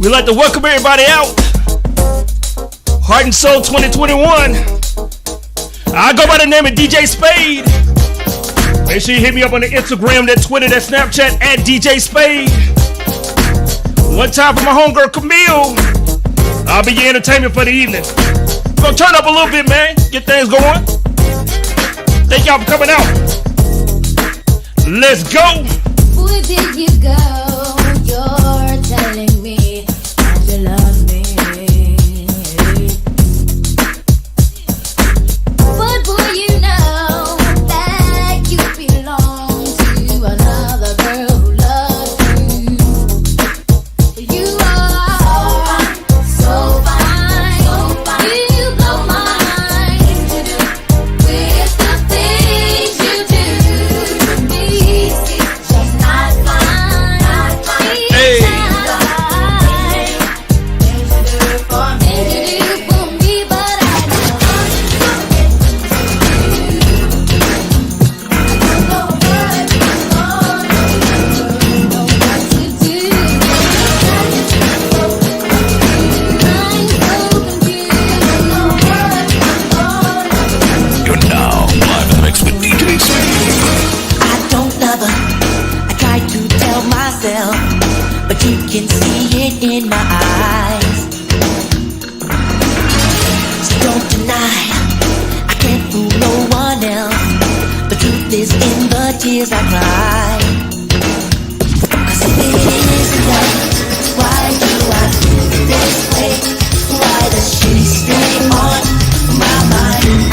We'd like to welcome everybody out. Heart and Soul 2021. I go by the name of DJ Spade. Make sure you hit me up on the Instagram, that Twitter, that Snapchat, at DJ Spade. One time for my homegirl Camille. I'll be your entertainment for the evening. Go turn up a little bit, man. Get things going. Thank y'all for coming out. Let's go. Where did you go? You're telling me that you love me. But boy, you know that you belong to another girl who loves you. You are so fine, so fine. You blow my mind with the things you do to me. Just not fine, not fine. Hey. You're now live in the mix with DJ Spade. I don't love her. I try to tell myself, but you can see it in my eyes. So don't deny, I can't fool no one else. The truth is in the tears I cry. 'Cause if it isn't love, why do I feel this way? Why does she stay on my mind?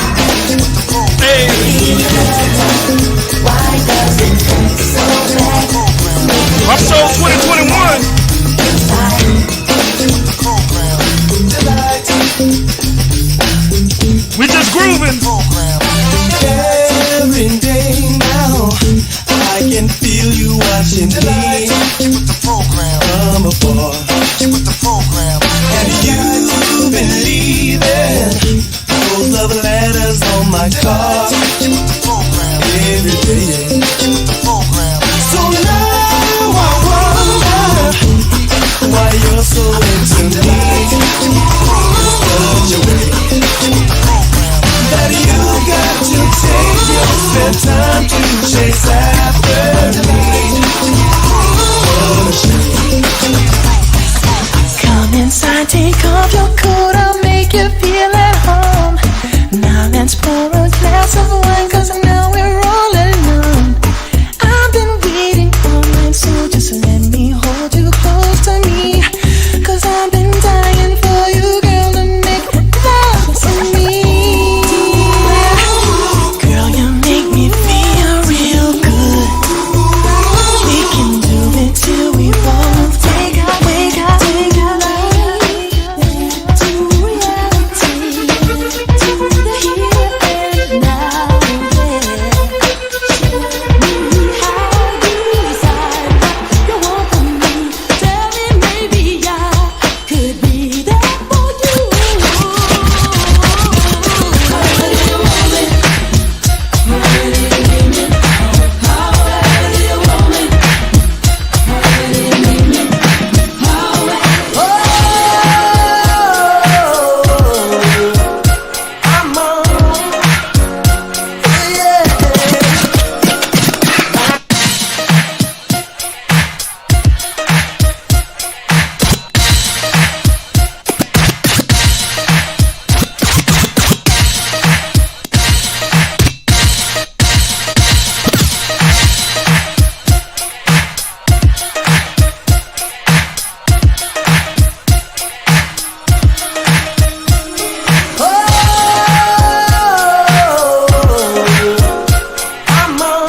Hey. Why does it hurt so bad? Heart and Soul 2021. We just grooving. Every day now, I can feel you watching me from afar. And you've been leaving those love letters on my car every day. So now I wonder why you're so into me. Such a way that you got to take your spare time to chase after me. Come inside, take off your coat, I'll make you feel at home. Now let's pour a glass of wine, 'cause now we're all alone. I've been waiting all night, so just let me hold you close to me. 'Cause I've been dying for you, girl, to make love to me. Girl, you make me feel real good. We can do it till we both wake up to reality, to the here and now. Show me how you decide you want from me. Tell me maybe I could be there for you. I'm on, yeah. I'm on,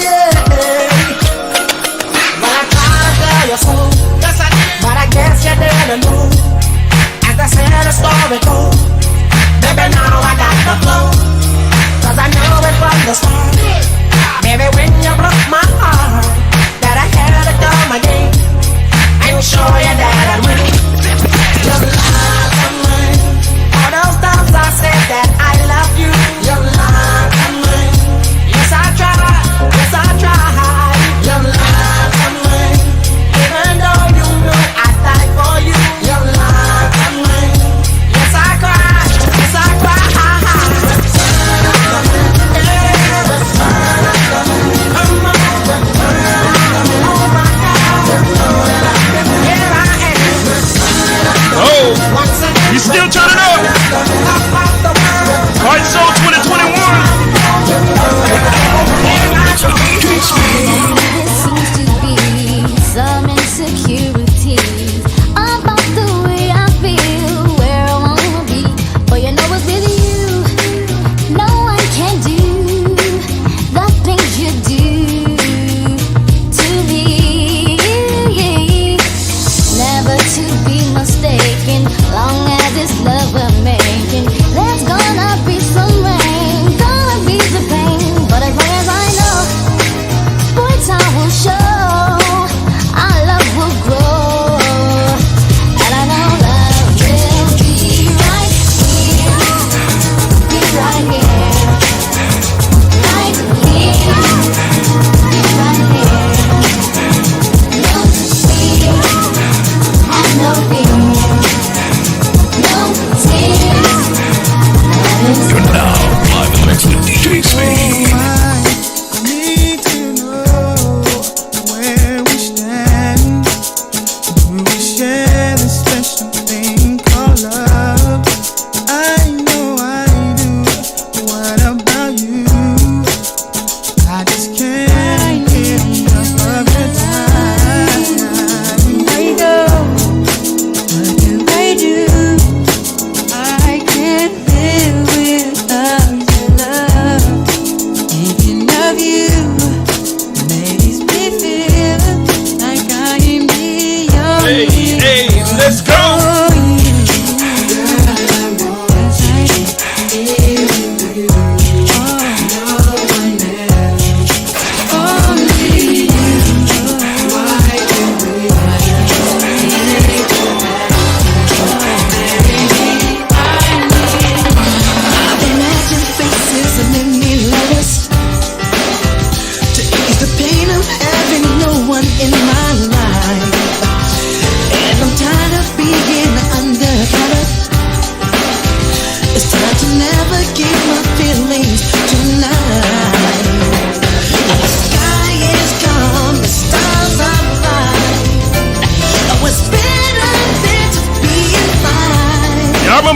yeah. When I tried to tell you so, but I guess you didn't know. As I said, the story goes, baby, now I got the flow. 'Cause I know it from the start. Baby, when you broke my heart, that I had to come again and show you that I win. Your love of mine. All those times I said that I love you. Your love of mine. Yes, I tried. Your love of mine. Even though you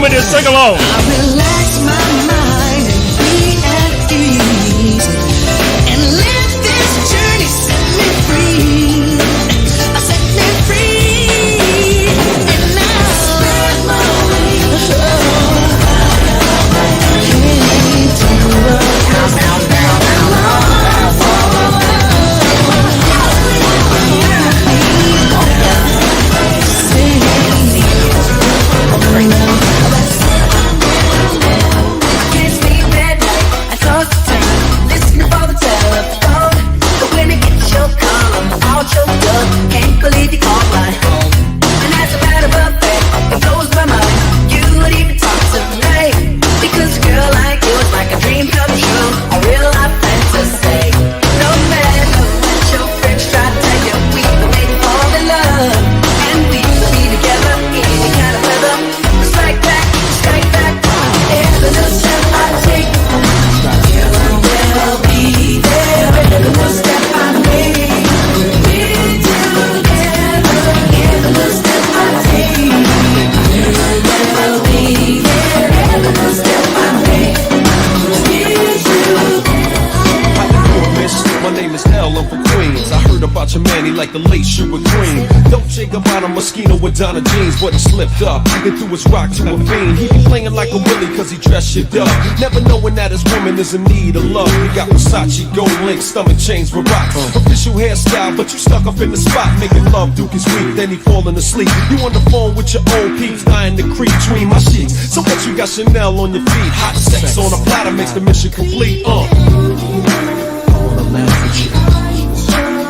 with this. Sing along. I relax my mind and be at ease and let this journey set me free. Set me free. And now spread my wings. Can't sleep at night. I toss the time, listening for the telephone. But when it gets your call, I'm all choked up. Can't believe you called my home. And as a matter of fact, it blows my mind you would even talk to me. Because a girl like you is like a dream come true, a real life fantasy. No matter what your friends try to tell you, we were made to fall in love, and we will be together in any kind of weather. Strike back, every little step I take, you will be there. Every little step I make, we're together. Every little step I take, you will be there. Every little step I make, we're together. How you doing, miss? My name is L, I'm from Queens. I heard about your man, he like the late sugar cream. Don't shake about a mosquito with Donna jeans, but he slipped up and threw his rock to a fiend. He be playing like a willy cause he dressed shit up, never knowing that his woman is in need of love. He got Versace, gold link, stomach chains with rocks, official hairstyle, but you stuck up in the spot, making love, Duke is weak, then he falling asleep. You on the phone with your old peeps, dying to creep between my sheets. So what you got Chanel on your feet, hot sex on a platter makes the mission complete. I wanna laugh with you,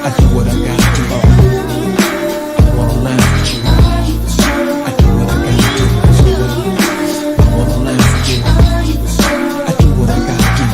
I do what I gotta do. I wanna laugh with you, I do what I gotta do. I wanna laugh with you, I do what I gotta do.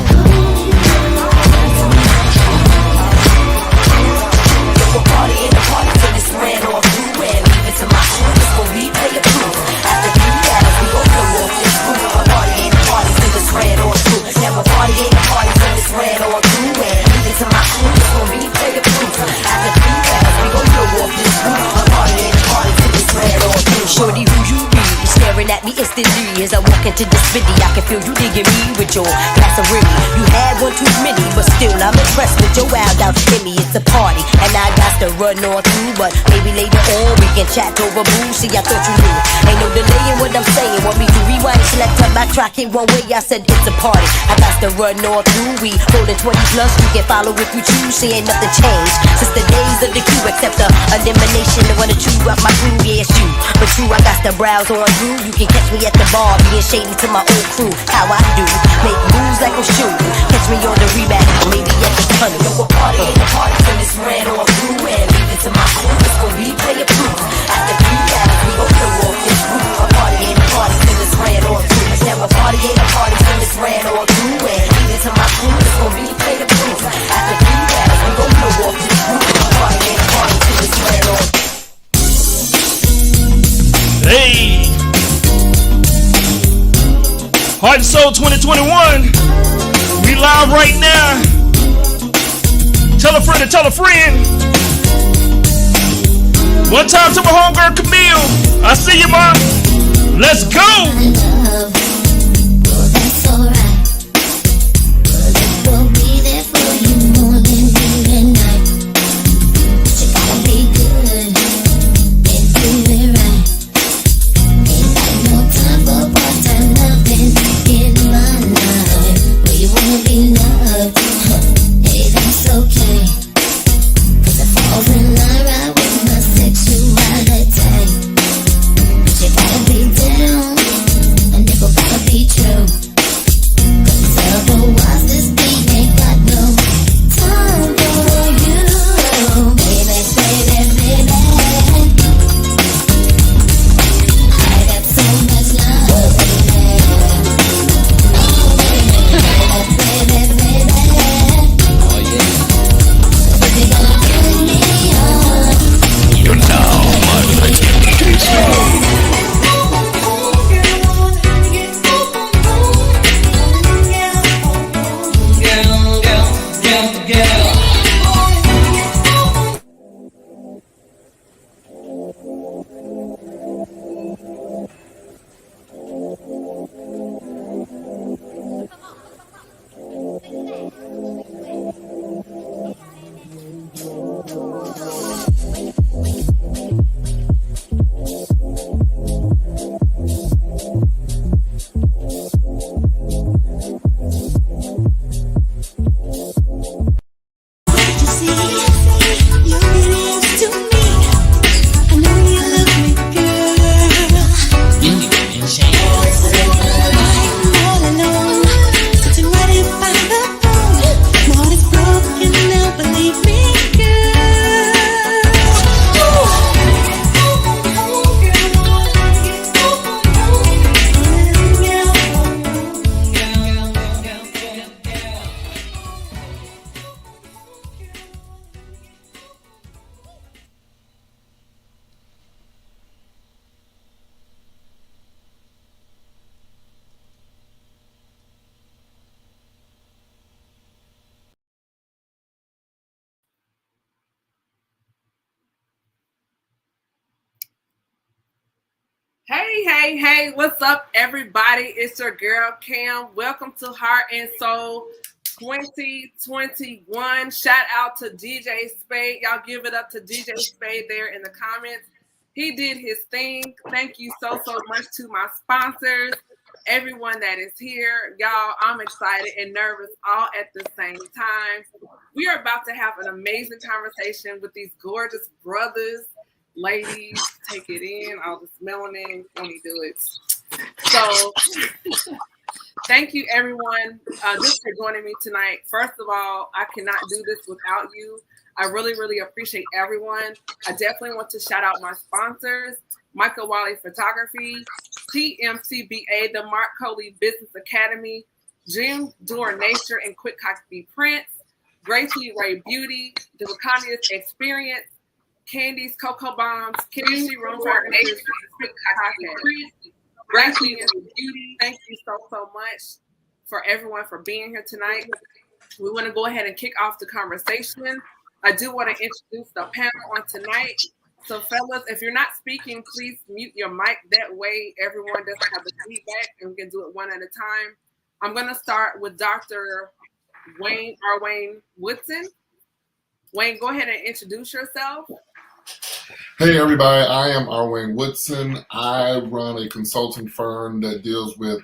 We're party in the party till it's ran on through, and leave it to my shoes for replay the proof. After 3 hours, we gon' blow off this roof. We're party in the party till it's ran on through. Now we're party in the party till it's ran on through, and leave it to my shoes for replay the proof. After 3 hours, we gon' blow off this roof. We're party in the party till it's ran on through. Shorty, who you be? Staring at me instantly as I walk into the city. I can feel you digging me with your glass of Remy. You had one too many, but still I'm impressed with your wild out in me. It's a party, and I got to run on through, but maybe later on we can chat over boo. See, I thought you knew. Ain't no delay in what I'm saying. Want me to rewind, select up my track it one way? I said it's a party. I got to run on through. We holding 20 plus. You can follow if you choose. See, ain't nothing changed since the days of the queue, except the elimination of one or two of my crew. Yeah, it's you, but you, I got to browse on through. You can catch me at the bar, being shady to my old crew. How I do, make moves like I'm shooting. Catch me on the rebound, or maybe at the tunnel. We're party in the party till it's ran on through, and leave it to my shoes for replay the proof. After 3 hours, we gon' blow off this roof. We're party in the party till it's ran on through. Now we're party in the party till it's ran on through, and leave it to my shoes for replay the proof. After 3 hours, we gon' blow off this roof. We're party in the party till it's ran on. Hey, Heart and Soul 2021. We live right now. Tell a friend to tell a friend. One time to my homegirl Camille. I see you, ma. Let's go. Love, well, that's alright. Well, we'll be there for you more than day and night. But you gotta be good and do it right. Ain't got no time for part-time loving in my life. Where you wanna be loved, hey, that's okay. 'Cause I fall in line right with my sexuality. But you gotta be down Hey, what's up, everybody? It's your girl, Cam. Welcome to Heart and Soul 2021. Shout out to DJ Spade. Y'all give it up to DJ Spade there in the comments. He did his thing. Thank you so much to my sponsors, everyone that is here. Y'all, I'm excited and nervous all at the same time. We are about to have an amazing conversation with these gorgeous brothers. Ladies, take it in. All the melanin, let me do it. So, thank you, everyone, just for joining me tonight. First of all, I cannot do this without you. I really appreciate everyone. I definitely want to shout out my sponsors, Michael Wiley Photography, TMCBA, the Mark Coley Business Academy, Jim Door Nature and Quick Copy Prints, Gracie Ray Beauty, the Wakandia's Experience, Candy's Cocoa Bombs, Chemistry Room Partners, Gracie and Beauty. Thank you so much for everyone for being here tonight. We want to go ahead and kick off the conversation. I do want to introduce the panel on tonight. So, fellas, if you're not speaking, please mute your mic. That way, everyone doesn't have the feedback, and we can do it one at a time. I'm going to start with Dr. Wayne Woodson. Wayne, go ahead and introduce yourself. Hey everybody, I am Arwayne Woodson. I run a consulting firm that deals with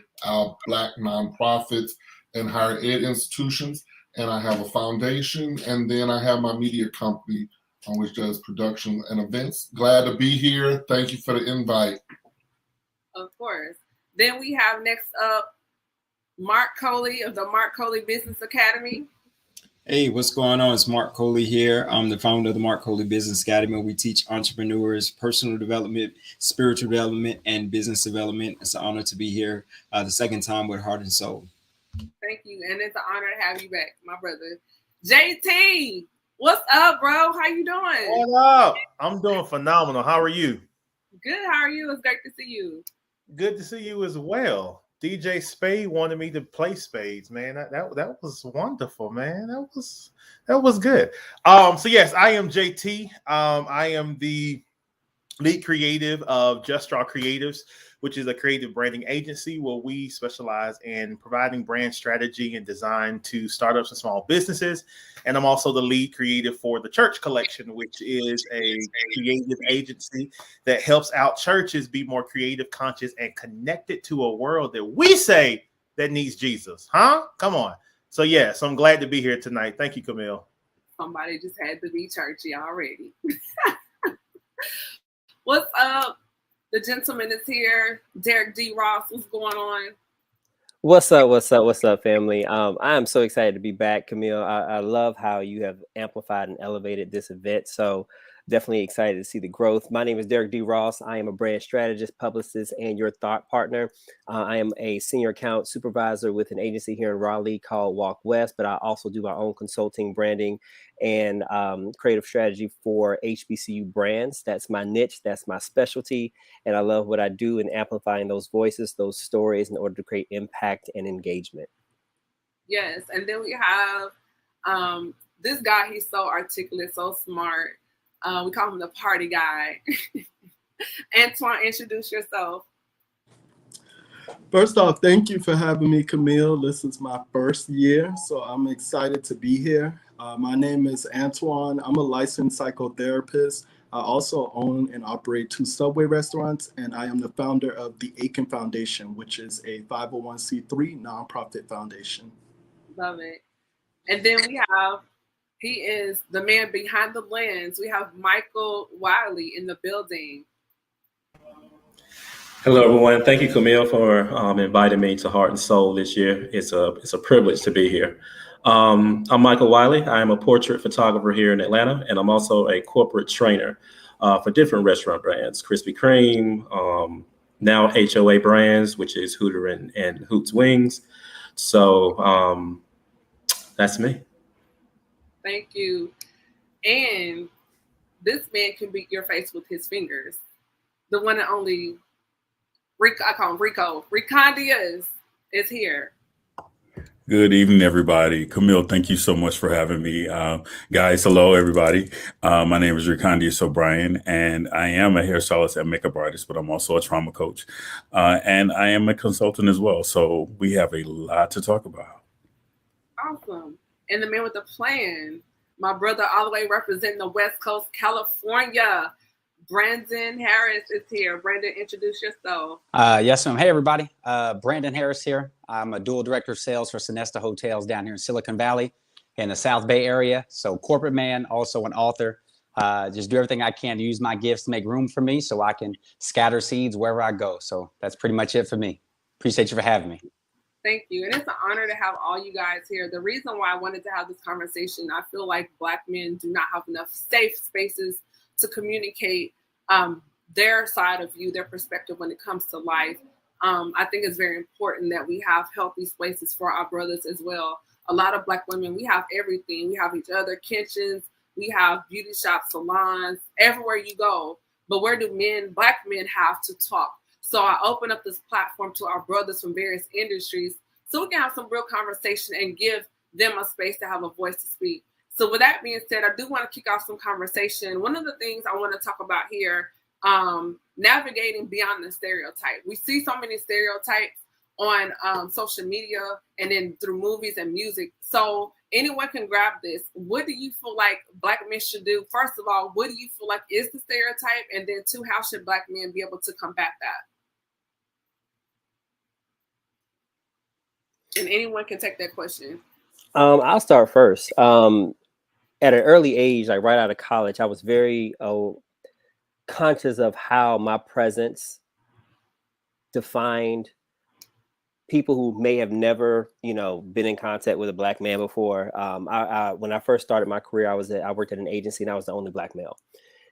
Black nonprofits and higher ed institutions, and I have a foundation, and then I have my media company which does production and events. Glad to be here. Thank you for the invite. Of course. Then we have next up Mark Coley of the Mark Coley Business Academy. Hey, what's going on? It's Mark Coley here. I'm the founder of the Mark Coley Business Academy. We teach entrepreneurs personal development, spiritual development, and business development. It's an honor to be here the second time with Heart and Soul. Thank you. And it's an honor to have you back, my brother. JT, what's up, bro? How you doing? What up? I'm doing phenomenal. How are you? Good. How are you? It's great to see you. Good to see you as well. DJ Spade wanted me to play spades, man. That was wonderful, man. That was good. So yes, I am JT. I am the lead creative of Just Draw Creatives, which is a creative branding agency where we specialize in providing brand strategy and design to startups and small businesses. And I'm also the lead creative for the Church Collection, which is a creative agency that helps out churches be more creative, conscious, and connected to a world that we say that needs Jesus. Huh? Come on. So yes, I'm glad to be here tonight. Thank you, Camille. Somebody just had to be churchy already. What's up? The gentleman is here. Derek D. Ross, what's going on? What's up, family? I am so excited to be back, Camille. I love how you have amplified and elevated this event. So definitely excited to see the growth. My name is Derek D. Ross. I am a brand strategist, publicist, and your thought partner. I am a senior account supervisor with an agency here in Raleigh called Walk West, but I also do my own consulting, branding, and creative strategy for HBCU brands. That's my niche. That's my specialty. And I love what I do in amplifying those voices, those stories in order to create impact and engagement. Yes. And then we have this guy. He's so articulate, so smart. We call him the party guy. Antoine, introduce yourself. First off, thank you for having me, Camille. This is my first year, so I'm excited to be here. My name is Antoine. I'm a licensed psychotherapist. I also own and operate 2 Subway restaurants, and I am the founder of the Aiken Foundation, which is a 501c3 nonprofit foundation. Love it. And then he is the man behind the lens. We have Michael Wiley in the building. Hello, everyone. Thank you, Camille, for inviting me to Heart and Soul this year. It's a privilege to be here. I'm Michael Wiley. I am a portrait photographer here in Atlanta, and I'm also a corporate trainer for different restaurant brands, Krispy Kreme, now HOA brands, which is Hooter and Hoots Wings. So that's me. Thank you. And this man can beat your face with his fingers. The one and only Rico, I call him Rico. Ricondia is here. Good evening, everybody. Camille, thank you so much for having me. Guys, hello, everybody. My name is Ricondius O'Brien, and I am a hairstylist and makeup artist, but I'm also a trauma coach. And I am a consultant as well. So we have a lot to talk about. Awesome. And the man with the plan, my brother all the way representing the West Coast, California. Brandon Harris is here. Brandon, introduce yourself. Yes, ma'am. Hey, everybody. Brandon Harris here. I'm a dual director of sales for Sonesta Hotels down here in Silicon Valley in the South Bay area. So corporate man, also an author. Just do everything I can to use my gifts to make room for me so I can scatter seeds wherever I go. So that's pretty much it for me. Appreciate you for having me. Thank you. And it's an honor to have all you guys here. The reason why I wanted to have this conversation, I feel like Black men do not have enough safe spaces to communicate their side of you, their perspective when it comes to life. I think it's very important that we have healthy spaces for our brothers as well. A lot of Black women, we have everything. We have each other, kitchens, we have beauty shops, salons, everywhere you go. But where do men, Black men, have to talk? So I open up this platform to our brothers from various industries so we can have some real conversation and give them a space to have a voice to speak. So with that being said, I do want to kick off some conversation. One of the things I want to talk about here, navigating beyond the stereotype. We see so many stereotypes on social media and then through movies and music. So anyone can grab this. What do you feel like Black men should do? First of all, what do you feel like is the stereotype? And then two, how should Black men be able to combat that? And anyone can take that question. I'll start first. At an early age, like right out of college, I was very conscious of how my presence defined people who may have never, been in contact with a Black man before. When I first started my career, I worked at an agency and I was the only Black male.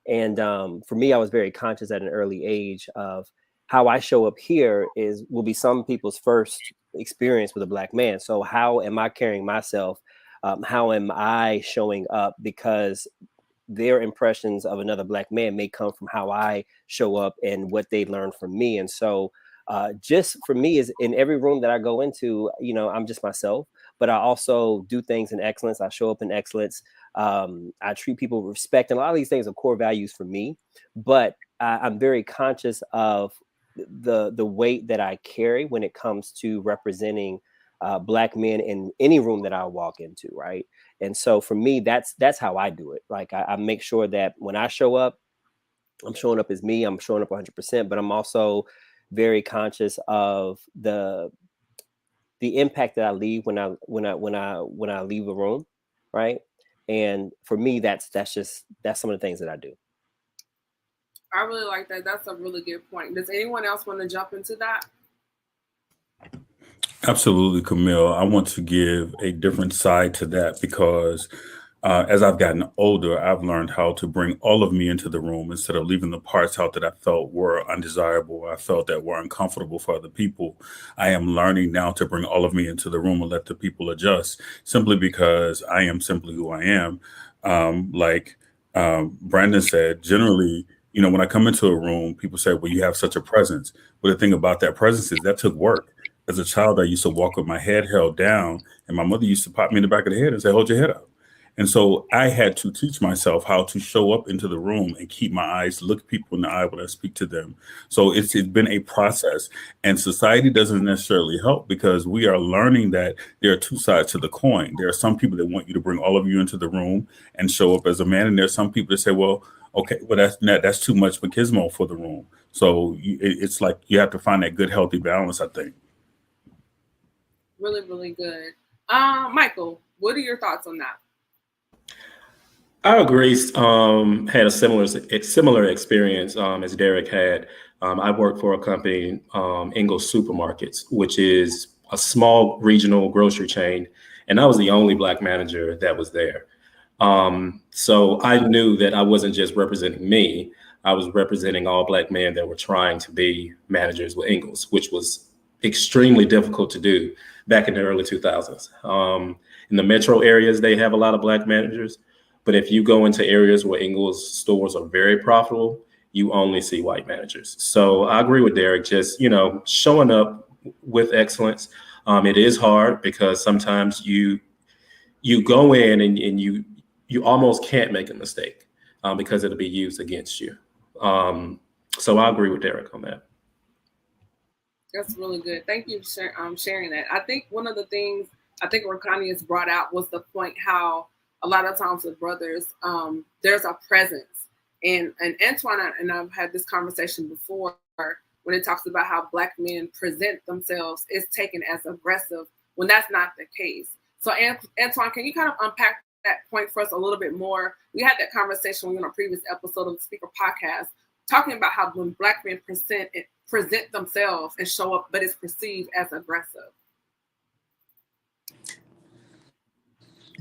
And for me, I was very conscious at an early age of how I show up here will be some people's first experience with a Black man. So how am I carrying myself? How am I showing up? Because their impressions of another Black man may come from how I show up and what they learned from me. And so just for me, is in every room that I go into, I'm just myself, but I also do things in excellence. I show up in excellence. I treat people with respect. And a lot of these things are core values for me, but I'm very conscious of the weight that I carry when it comes to representing Black men in any room that I walk into, right? And so for me, that's how I do it. Like I make sure that when I show up, I'm showing up as me. I'm showing up 100%, but I'm also very conscious of the impact that I leave when I leave a room, right? And for me, that's some of the things that I do. I really like that. That's a really good point. Does anyone else want to jump into that? Absolutely, Camille. I want to give a different side to that because as I've gotten older, I've learned how to bring all of me into the room instead of leaving the parts out that I felt were undesirable, I felt that were uncomfortable for other people. I am learning now to bring all of me into the room and let the people adjust simply because I am simply who I am. Like Brandon said, generally, when I come into a room, people say, well, you have such a presence. But the thing about that presence is that took work. As a child, I used to walk with my head held down, and my mother used to pop me in the back of the head and say, hold your head up. And so I had to teach myself how to show up into the room and keep my eyes, look people in the eye when I speak to them. So it's been a process, and society doesn't necessarily help because we are learning that there are two sides to the coin. There are some people that want you to bring all of you into the room and show up as a man. And there's some people that say, well, okay, well, that's too much machismo for the room. So it's like you have to find that good, healthy balance, I think. Really, really good. Michael, what are your thoughts on that? I agree. Had a similar experience as Derek had. I worked for a company, Ingles Supermarkets, which is a small regional grocery chain, and I was the only Black manager that was there. So I knew that I wasn't just representing me; I was representing all Black men that were trying to be managers with Ingles, which was extremely difficult to do back in the early 2000s. In the metro areas, they have a lot of Black managers. But if you go into areas where Ingles stores are very profitable, you only see white managers. So I agree with Derek, just, showing up with excellence. It is hard because sometimes you go in and you almost can't make a mistake because it'll be used against you. So I agree with Derek on that. That's really good. Thank you for sharing that. I think one of the things I think Rakani has brought out was the point how a lot of times with brothers, there's a presence. And Antoine and I've had this conversation before when it talks about how Black men present themselves is taken as aggressive when that's not the case. So Antoine, can you kind of unpack that point for us a little bit more? We had that conversation on a previous episode of the Speaker Podcast, talking about how when Black men present themselves and show up, but it's perceived as aggressive.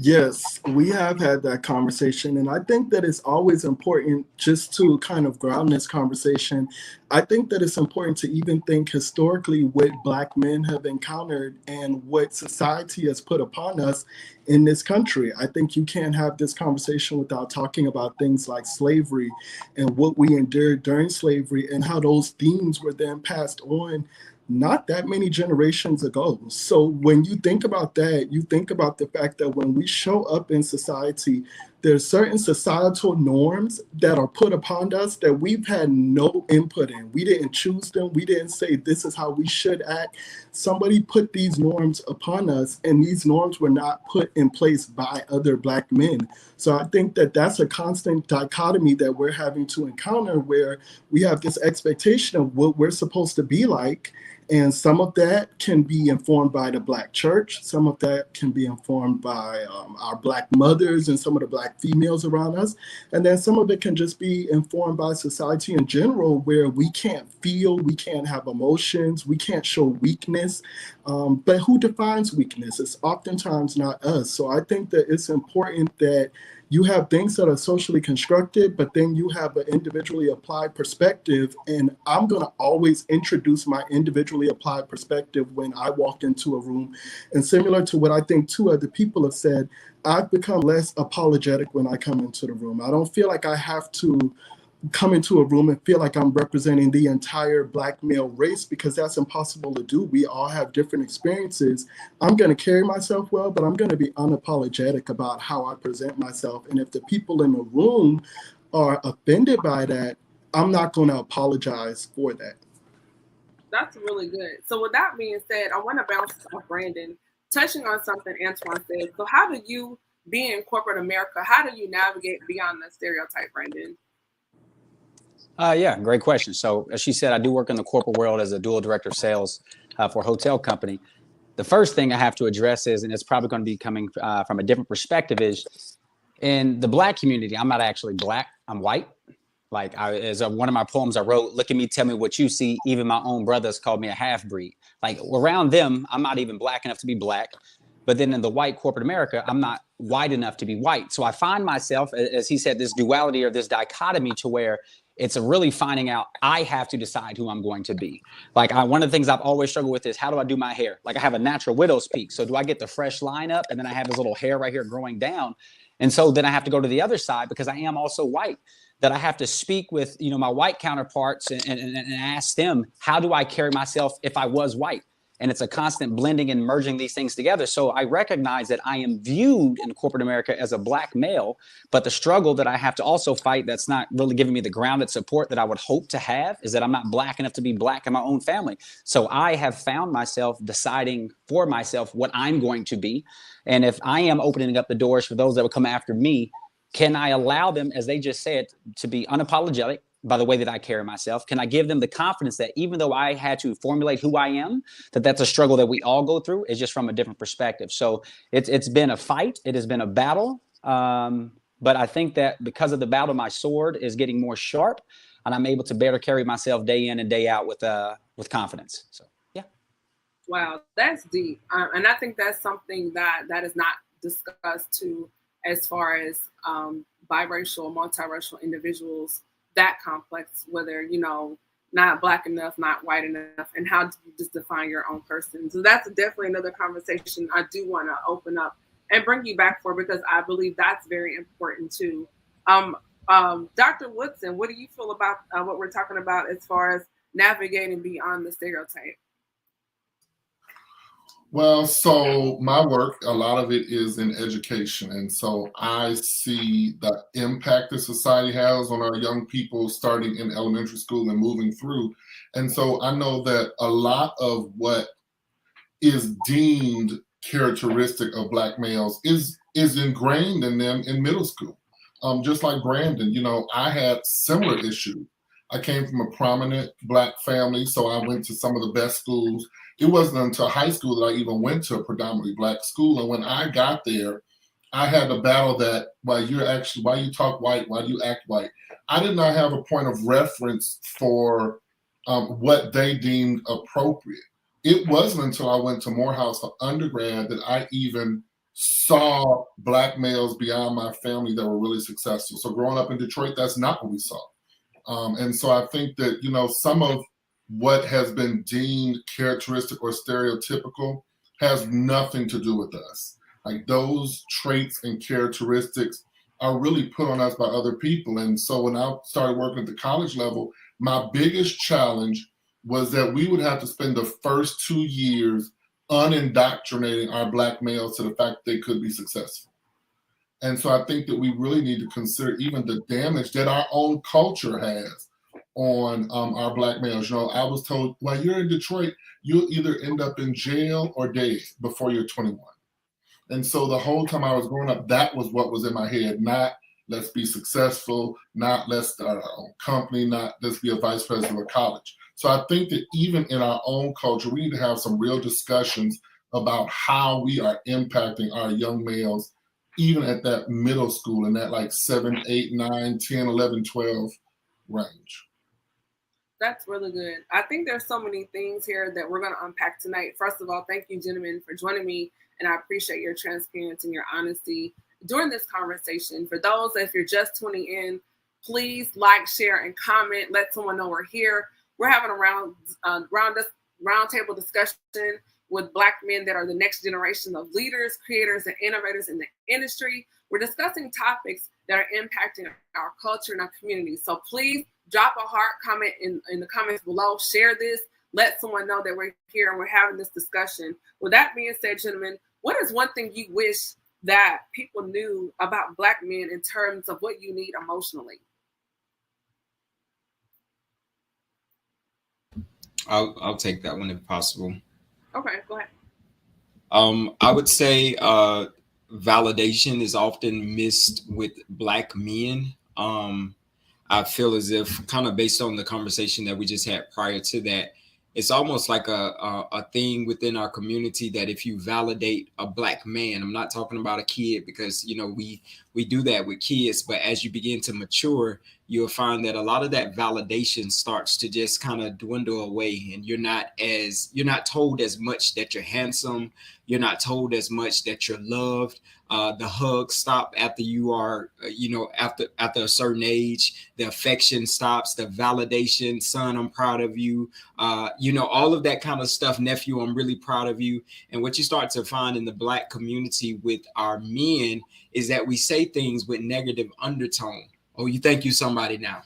Yes, we have had that conversation, and I think that it's always important just to kind of ground this conversation. I think that it's important to even think historically what Black men have encountered and what society has put upon us in this country. I think you can't have this conversation without talking about things like slavery and what we endured during slavery and how those themes were then passed on not that many generations ago. So when you think about that, you think about the fact that when we show up in society, there's certain societal norms that are put upon us that we've had no input in. We didn't choose them. We didn't say this is how we should act. Somebody put these norms upon us, and these norms were not put in place by other Black men. So I think that that's a constant dichotomy that we're having to encounter, where we have this expectation of what we're supposed to be like. And some of that can be informed by the Black church. Some of that can be informed by our Black mothers and some of the Black females around us. And then some of it can just be informed by society in general, where we can't feel, we can't have emotions, we can't show weakness. But who defines weakness? It's oftentimes not us. So I think that it's important that you have things that are socially constructed, but then you have an individually applied perspective. And I'm going to always introduce my individually applied perspective when I walk into a room. And similar to what I think two other people have said, I've become less apologetic when I come into the room. I don't feel like I have to come into a room and feel like I'm representing the entire Black male race, because that's impossible to do. We all have different experiences. I'm going to carry myself well, but I'm going to be unapologetic about how I present myself. And if the people in the room are offended by that, I'm not going to apologize for that. That's really good. So with that being said, I want to bounce off Brandon, touching on something Antoine said. So how do you, being in corporate America, how do you navigate beyond the stereotype, Brandon? Yeah, great question. So as she said, I do work in the corporate world as a dual director of sales for a hotel company. The first thing I have to address is, and it's probably going to be coming from a different perspective, is in the Black community, I'm not actually Black, I'm white. Like as one of my poems I wrote, look at me, tell me what you see. Even my own brothers called me a half-breed. Like around them, I'm not even Black enough to be Black. But then in the white corporate America, I'm not white enough to be white. So I find myself, as he said, this duality or this dichotomy to where it's a really finding out I have to decide who I'm going to be. Like one of the things I've always struggled with is how do I do my hair? Like I have a natural widow's peak. So do I get the fresh line up and then I have this little hair right here growing down? And so then I have to go to the other side because I am also white, that I have to speak with, you know, my white counterparts and ask them, how do I carry myself if I was white? And it's a constant blending and merging these things together. So I recognize that I am viewed in corporate America as a Black male, but the struggle that I have to also fight that's not really giving me the grounded support that I would hope to have is that I'm not Black enough to be Black in my own family. So I have found myself deciding for myself what I'm going to be. And if I am opening up the doors for those that will come after me, can I allow them, as they just said, to be unapologetic by the way that I carry myself? Can I give them the confidence that even though I had to formulate who I am, that's a struggle that we all go through, is just from a different perspective. So it's been a fight. It has been a battle. But I think that because of the battle, my sword is getting more sharp and I'm able to better carry myself day in and day out with confidence. So, yeah. Wow, that's deep. And I think that's something that is not discussed too, as far as biracial, multiracial individuals, that complex, whether, you know, not Black enough, not white enough, and how do you just define your own person? So that's definitely another conversation I do want to open up and bring you back for, because I believe that's very important too. Dr. Woodson, what do you feel about what we're talking about as far as navigating beyond the stereotype? Well, so my work, a lot of it is in education. And so I see the impact that society has on our young people starting in elementary school and moving through. And so I know that a lot of what is deemed characteristic of Black males is ingrained in them in middle school. Just like Brandon, I had similar issues. I came from a prominent Black family, so I went to some of the best schools. It wasn't until high school that I even went to a predominantly Black school. And when I got there, I had to battle that why you talk white, why do you act white? I did not have a point of reference for what they deemed appropriate. It wasn't until I went to Morehouse for undergrad that I even saw Black males beyond my family that were really successful. So growing up in Detroit, that's not what we saw. And so I think that, some of what has been deemed characteristic or stereotypical has nothing to do with us. Like those traits and characteristics are really put on us by other people. And so when I started working at the college level, my biggest challenge was that we would have to spend the first 2 years unindoctrinating our Black males to the fact that they could be successful. And so I think that we really need to consider even the damage that our own culture has on our Black males. I was told, while you're in Detroit, you'll either end up in jail or dead before you're 21. And so the whole time I was growing up, that was what was in my head, not let's be successful, not let's start our own company, not let's be a vice president of a college. So I think that even in our own culture, we need to have some real discussions about how we are impacting our young males, even at that middle school, in that like 7, 8, 9, 10, 11, 12 range. That's really good. I think there's so many things here that we're going to unpack tonight. First of all, thank you, gentlemen, for joining me. And I appreciate your transparency and your honesty during this conversation. For those, if you're just tuning in, please like, share, and comment. Let someone know we're here. We're having a roundtable discussion with Black men that are the next generation of leaders, creators, and innovators in the industry. We're discussing topics that are impacting our culture and our community. So please drop a heart comment in the comments below. Share this. Let someone know that we're here and we're having this discussion. With that being said, gentlemen, what is one thing you wish that people knew about Black men in terms of what you need emotionally? I'll take that one if possible. Okay, go ahead. I would say validation is often missed with Black men. I feel as if, kind of based on the conversation that we just had prior to that, it's almost like a thing within our community that if you validate a Black man, I'm not talking about a kid because, we do that with kids, but as you begin to mature, you'll find that a lot of that validation starts to just kind of dwindle away, and you're not told as much that you're handsome. You're not told as much that you're loved. The hugs stop after you are, after a certain age. The affection stops. The validation, son, I'm proud of you. All of that kind of stuff. Nephew, I'm really proud of you. And what you start to find in the Black community with our men is that we say things with negative undertone. Oh, you think you somebody now?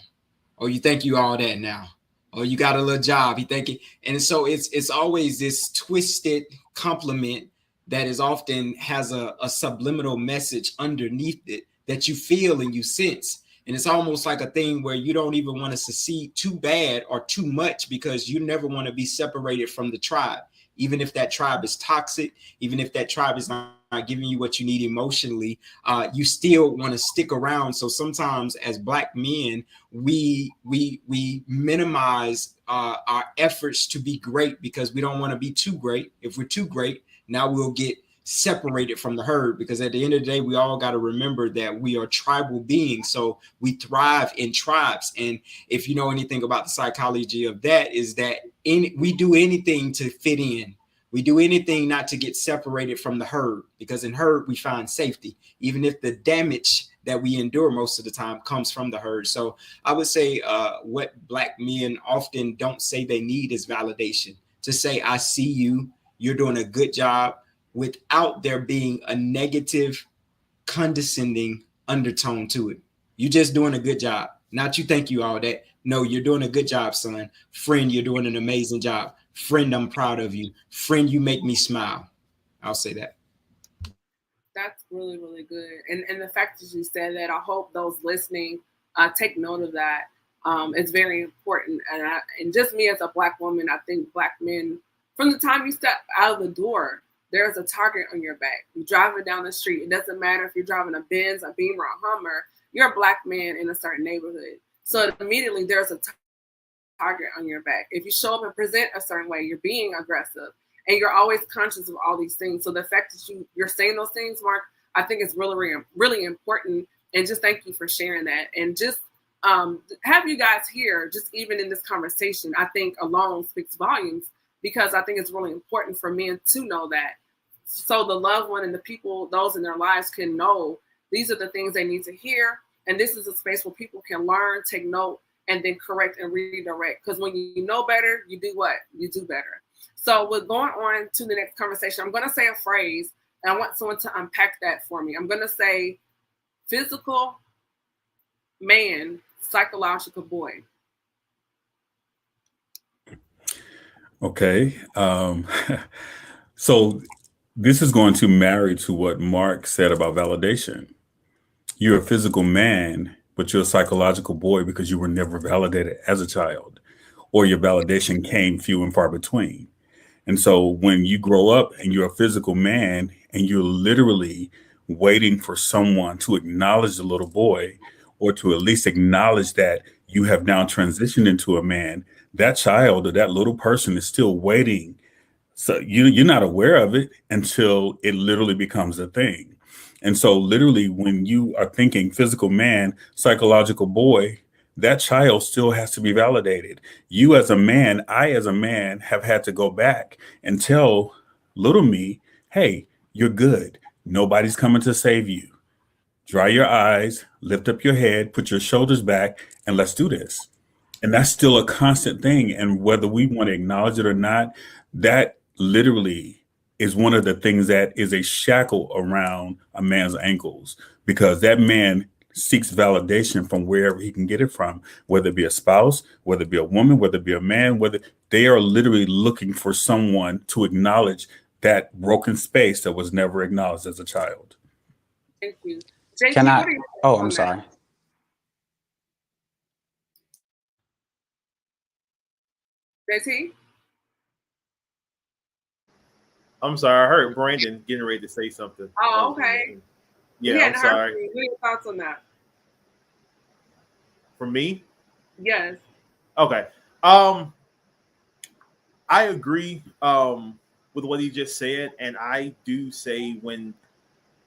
Oh, you think you all that now? Oh, you got a little job. You think it, and so it's always this twisted compliment that is often has a subliminal message underneath it that you feel and you sense. And it's almost like a thing where you don't even want to succeed too bad or too much because you never want to be separated from the tribe. Even if that tribe is toxic, even if that tribe is not giving you what you need emotionally, you still want to stick around. So sometimes as Black men, we minimize our efforts to be great because we don't want to be too great. If we're too great, now we'll get separated from the herd, because at the end of the day, we all got to remember that we are tribal beings. So we thrive in tribes. And if you know anything about the psychology of that, is that we do anything to fit in. We do anything not to get separated from the herd, because in herd, we find safety, even if the damage that we endure most of the time comes from the herd. So I would say what Black men often don't say they need is validation. To say, I see you, you're doing a good job, without there being a negative, condescending undertone to it. You're just doing a good job. Not you think you all that. No, you're doing a good job, son. Friend, you're doing an amazing job. Friend, I'm proud of you. Friend, you make me smile. I'll say that. That's really, really good. And the fact that you said that, I hope those listening take note of that. It's very important. And just me as a Black woman, I think Black men, from the time you step out of the door, there's a target on your back. You're driving down the street. It doesn't matter if you're driving a Benz, a Beamer, a Hummer. You're a Black man in a certain neighborhood. So immediately there's a target on your back. If you show up and present a certain way, you're being aggressive. And you're always conscious of all these things. So the fact that you're saying those things, Mark, I think is really, really important. And just thank you for sharing that. And just have you guys here, just even in this conversation, I think alone speaks volumes, because I think it's really important for men to know that. So the loved one and the people, those in their lives, can know these are the things they need to hear. And this is a space where people can learn, take note, and then correct and redirect. Because when you know better, you do what? You do better. So we're going on to the next conversation. I'm going to say a phrase, and I want someone to unpack that for me. I'm going to say physical man, psychological boy. Okay. So this is going to marry to what Mark said about validation. You're a physical man, but you're a psychological boy because you were never validated as a child, or your validation came few and far between. And so when you grow up and you're a physical man and you're literally waiting for someone to acknowledge the little boy, or to at least acknowledge that you have now transitioned into a man, that child or that little person is still waiting. So you're not aware of it until it literally becomes a thing. And so literally when you are thinking physical man, psychological boy, that child still has to be validated. You as a man, I as a man have had to go back and tell little me, hey, you're good. Nobody's coming to save you. Dry your eyes, lift up your head, put your shoulders back, and let's do this. And that's still a constant thing. And whether we want to acknowledge it or not, that literally is one of the things that is a shackle around a man's ankles, because that man seeks validation from wherever he can get it from, whether it be a spouse, whether it be a woman, whether it be a man, whether they are literally looking for someone to acknowledge that broken space that was never acknowledged as a child. Thank you. JT, Can I? what are you Oh, on I'm that? sorry. JT? I'm sorry. I heard Brandon getting ready to say something. Oh, okay. Yeah, We I'm hadn't heard sorry. from you. What are your thoughts on that? For me? Yes. Okay. I agree with what he just said. And I do say when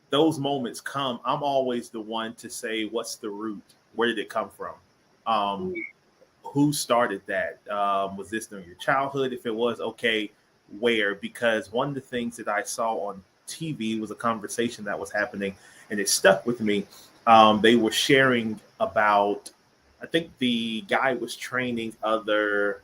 those moments come, I'm always the one to say, what's the root? Where did it come from? Who started that? Was this during your childhood? If it was, okay, where? Because one of the things that I saw on TV was a conversation that was happening, and it stuck with me. They were sharing about, I think the guy was training other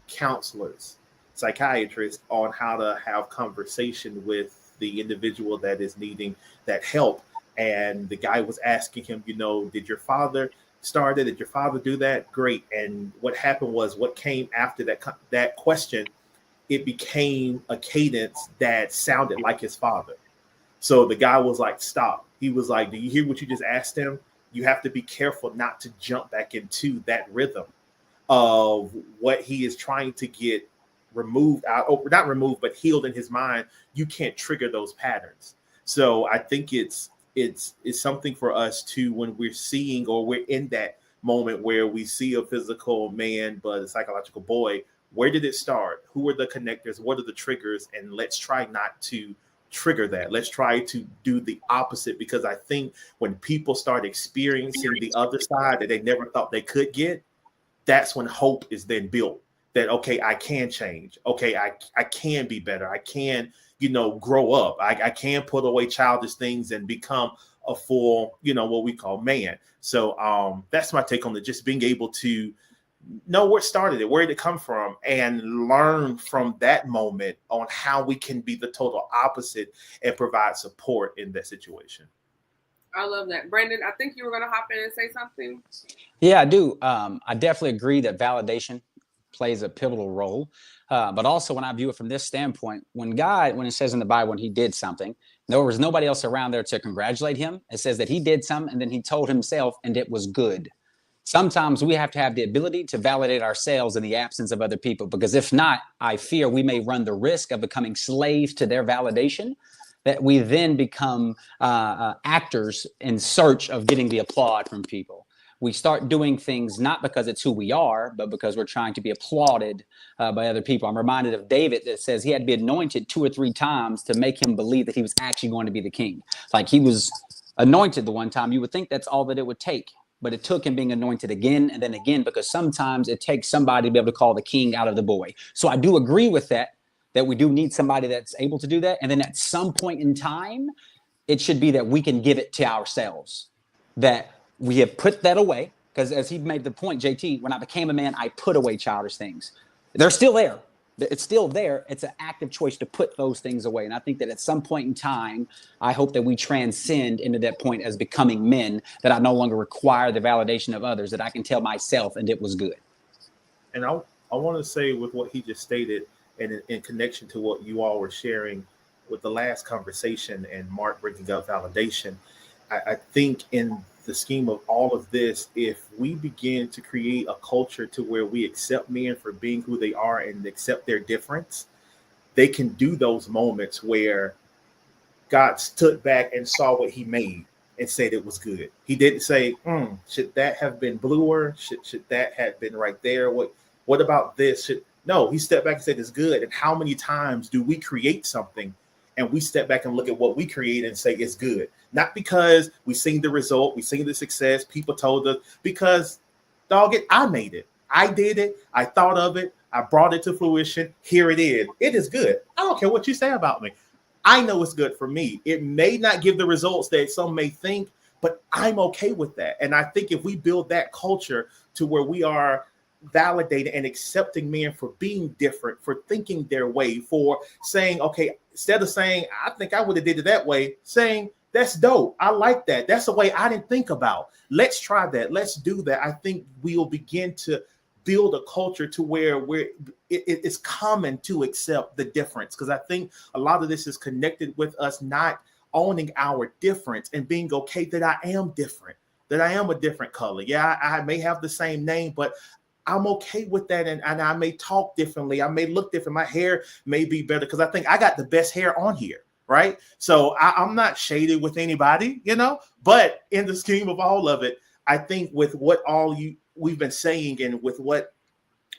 counselors, psychiatrists, on how to have conversation with the individual that is needing that help. And the guy was asking him, did your father start it? Did your father do that? Great. And what happened was, what came after that question, it became a cadence that sounded like his father. So the guy was like, stop. He was like, do you hear what you just asked him? You have to be careful not to jump back into that rhythm of what he is trying to get removed out, or not removed, but healed in his mind. You can't trigger those patterns. So I think it's something for us to, when we're seeing, or we're in that moment where we see a physical man but a psychological boy, where did it start? Who are the connectors? What are the triggers? And let's try not to trigger that. Let's try to do the opposite, because I think when people start experiencing the other side that they never thought they could get, that's when hope is then built. That, okay, I can change. Okay, I can be better. I can, grow up. I can put away childish things and become a full, what we call man. So that's my take on it. Just being able to know where it started, where did it come from, and learn from that moment on how we can be the total opposite and provide support in that situation. I love that. Brandon, I think you were going to hop in and say something. Yeah, I do. I definitely agree that validation plays a pivotal role. But also when I view it from this standpoint, when it says in the Bible, when he did something, there was nobody else around there to congratulate him. It says that he did something and then he told himself and it was good. Sometimes we have to have the ability to validate ourselves in the absence of other people, because if not, I fear we may run the risk of becoming slaves to their validation, that we then become actors in search of getting the applaud from people. We start doing things not because it's who we are, but because we're trying to be applauded by other people. I'm reminded of David that says he had to be anointed 2 or 3 times to make him believe that he was actually going to be the king. Like he was anointed the one time. You would think that's all that it would take. But it took him being anointed again and then again, because sometimes it takes somebody to be able to call the king out of the boy. So I do agree with that we do need somebody that's able to do that. And then at some point in time, it should be that we can give it to ourselves, that we have put that away. Because as he made the point, JT, when I became a man, I put away childish things. They're still there. It's still there. It's an active choice to put those things away. And I think that at some point in time, I hope that we transcend into that point as becoming men, that I no longer require the validation of others, that I can tell myself and it was good. And I want to say with what he just stated, and in connection to what you all were sharing with the last conversation and Mark bringing up validation, I think in the scheme of all of this, if we begin to create a culture to where we accept men for being who they are and accept their difference, they can do those moments where God stood back and saw what he made and said it was good. He didn't say, should that have been bluer? Should that have been right there? What about this? No, he stepped back and said it's good. And how many times do we create something and we step back and look at what we create and say it's good? Not because we seen the result, we seen the success, people told us, because I made it. I did it. I thought of it. I brought it to fruition. Here it is. It is good. I don't care what you say about me. I know it's good for me. It may not give the results that some may think, but I'm okay with that. And I think if we build that culture to where we are validating and accepting men for being different, for thinking their way, for saying, okay, instead of saying, I think I would have did it that way, saying, that's dope. I like that. That's a way I didn't think about. Let's try that. Let's do that. I think we'll begin to build a culture to where it's common to accept the difference. Because I think a lot of this is connected with us not owning our difference and being okay that I am different, that I am a different color. Yeah, I may have the same name, but I'm okay with that. And I may talk differently. I may look different. My hair may be better because I think I got the best hair on here. Right. So I'm not shaded with anybody, but in the scheme of all of it, I think with what we've been saying and with what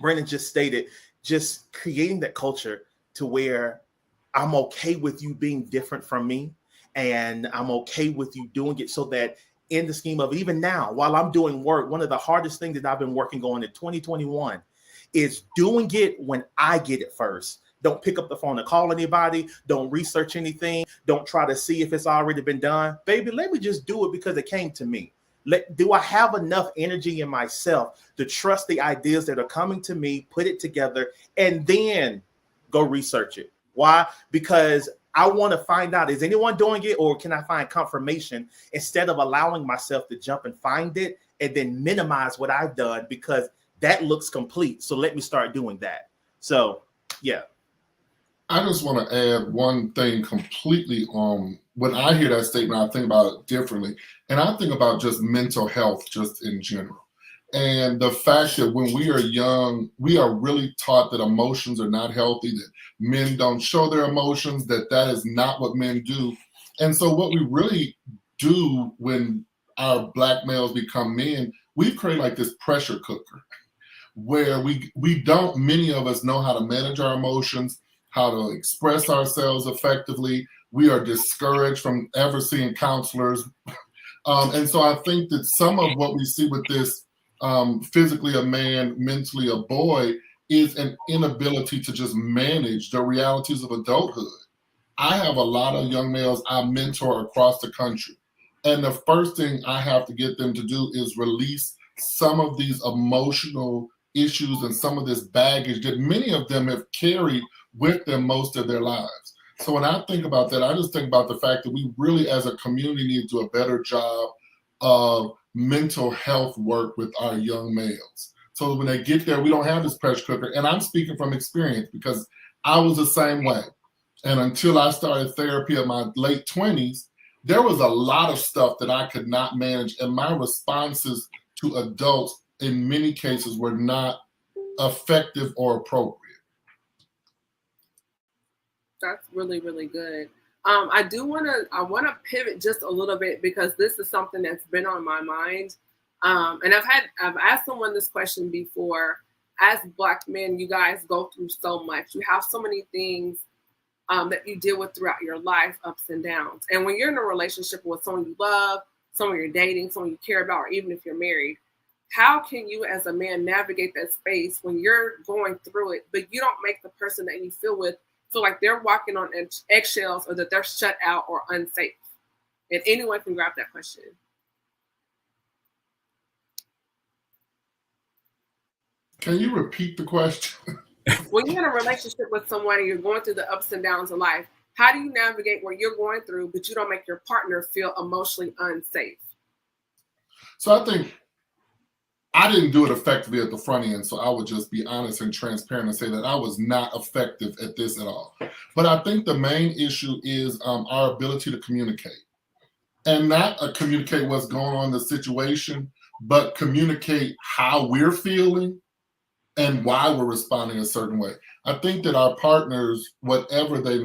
Brandon just stated, just creating that culture to where I'm okay with you being different from me. And I'm okay with you doing it so that in the scheme of even now, while I'm doing work, one of the hardest things that I've been working on in 2021 is doing it when I get it first. Don't pick up the phone and call anybody. Don't research anything. Don't try to see if it's already been done. Baby, let me just do it because it came to me. Do I have enough energy in myself to trust the ideas that are coming to me, put it together, and then go research it? Why? Because I want to find out, is anyone doing it, or can I find confirmation instead of allowing myself to jump and find it and then minimize what I've done because that looks complete. So let me start doing that. So, yeah. I just want to add one thing completely on when I hear that statement, I think about it differently. And I think about just mental health just in general. And the fact that when we are young, we are really taught that emotions are not healthy, that men don't show their emotions, that is not what men do. And so what we really do when our Black males become men, we've created like this pressure cooker where we don't, many of us know how to manage our emotions, how to express ourselves effectively. We are discouraged from ever seeing counselors. And so I think that some of what we see with this physically a man, mentally a boy, is an inability to just manage the realities of adulthood. I have a lot of young males I mentor across the country. And the first thing I have to get them to do is release some of these emotional issues and some of this baggage that many of them have carried with them most of their lives. So when I think about that, I just think about the fact that we really as a community need to do a better job of mental health work with our young males. So when they get there, we don't have this pressure cooker. And I'm speaking from experience because I was the same way. And until I started therapy in my late 20s, there was a lot of stuff that I could not manage. And my responses to adults in many cases were not effective or appropriate. That's really, really good. I want to pivot just a little bit because this is something that's been on my mind. And I've asked someone this question before. As Black men, you guys go through so much. You have so many things that you deal with throughout your life, ups and downs. And when you're in a relationship with someone you love, someone you're dating, someone you care about, or even if you're married, how can you as a man navigate that space when you're going through it, but you don't make the person that you feel like they're walking on eggshells or that they're shut out or unsafe? And anyone can grab that question. Can you repeat the question? When you're in a relationship with someone and you're going through the ups and downs of life, how do you navigate what you're going through, but you don't make your partner feel emotionally unsafe? So I think I didn't do it effectively at the front end, so I would just be honest and transparent and say that I was not effective at this at all. But I think the main issue is our ability to communicate. And not communicate what's going on in the situation, but communicate how we're feeling and why we're responding a certain way. I think that our partners, whoever they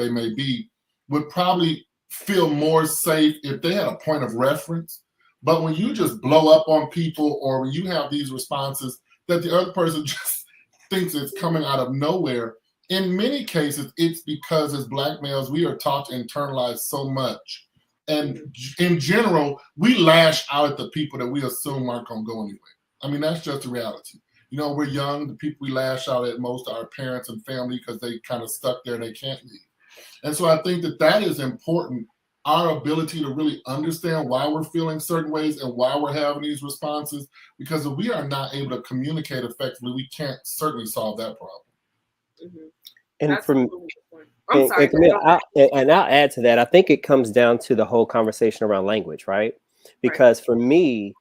may be, would probably feel more safe if they had a point of reference. But when you just blow up on people or when you have these responses that the other person just thinks it's coming out of nowhere, in many cases, it's because as Black males, we are taught to internalize so much. And in general, we lash out at the people that we assume aren't going to go anywhere. I mean, that's just the reality. You know, we're young. The people we lash out at most are our parents and family because they kind of stuck there and they can't leave. And so I think that is important, our ability to really understand why we're feeling certain ways and why we're having these responses, because if we are not able to communicate effectively, we can't certainly solve that problem. Mm-hmm. And That's from I'm sorry. and I'll add to that. I think it comes down to the whole conversation around language, right? Because for me,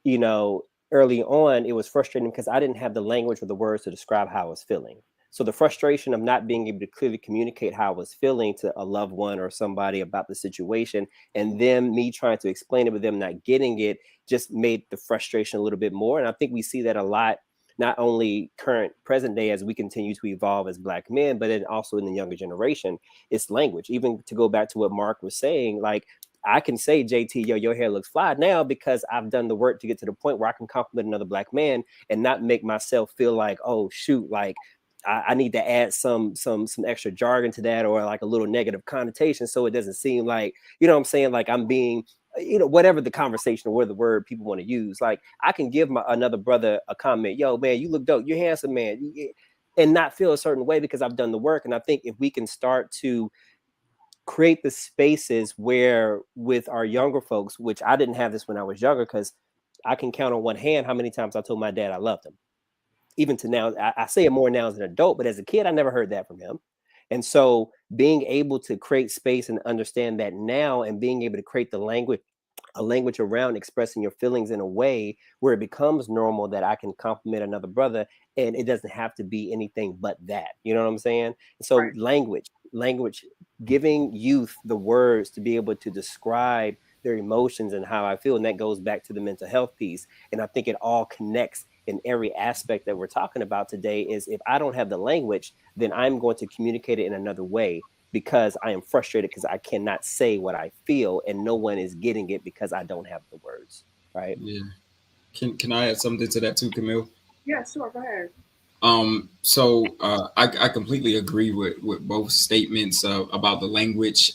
you know, early on, it was frustrating because I didn't have the language or the words to describe how I was feeling. So the frustration of not being able to clearly communicate how I was feeling to a loved one or somebody about the situation, and then me trying to explain it, but them not getting it, just made the frustration a little bit more. And I think we see that a lot, not only present day as we continue to evolve as Black men, but then also in the younger generation, it's language. Even to go back to what Mark was saying, like, I can say, JT, yo, your hair looks fly now because I've done the work to get to the point where I can compliment another Black man and not make myself feel like, oh, shoot, like I need to add some extra jargon to that or like a little negative connotation so it doesn't seem like, you know what I'm saying, like I'm being, you know, whatever the conversation or the word people want to use. Like I can give another brother a comment, yo, man, you look dope, you're handsome, man, and not feel a certain way because I've done the work. And I think if we can start to create the spaces where with our younger folks, which I didn't have this when I was younger, because I can count on one hand how many times I told my dad I loved him. Even to now, I say it more now as an adult, but as a kid, I never heard that from him. And so being able to create space and understand that now and being able to create a language around expressing your feelings in a way where it becomes normal that I can compliment another brother and it doesn't have to be anything but that. You know what I'm saying? So language, giving youth the words to be able to describe their emotions and how I feel. And that goes back to the mental health piece. And I think it all connects in every aspect that we're talking about today. Is if I don't have the language, then I'm going to communicate it in another way because I am frustrated because I cannot say what I feel and no one is getting it because I don't have the words. Right. Yeah. Can I add something to that too, Camille? Yeah, sure. Go ahead. So I completely agree with both statements about the language.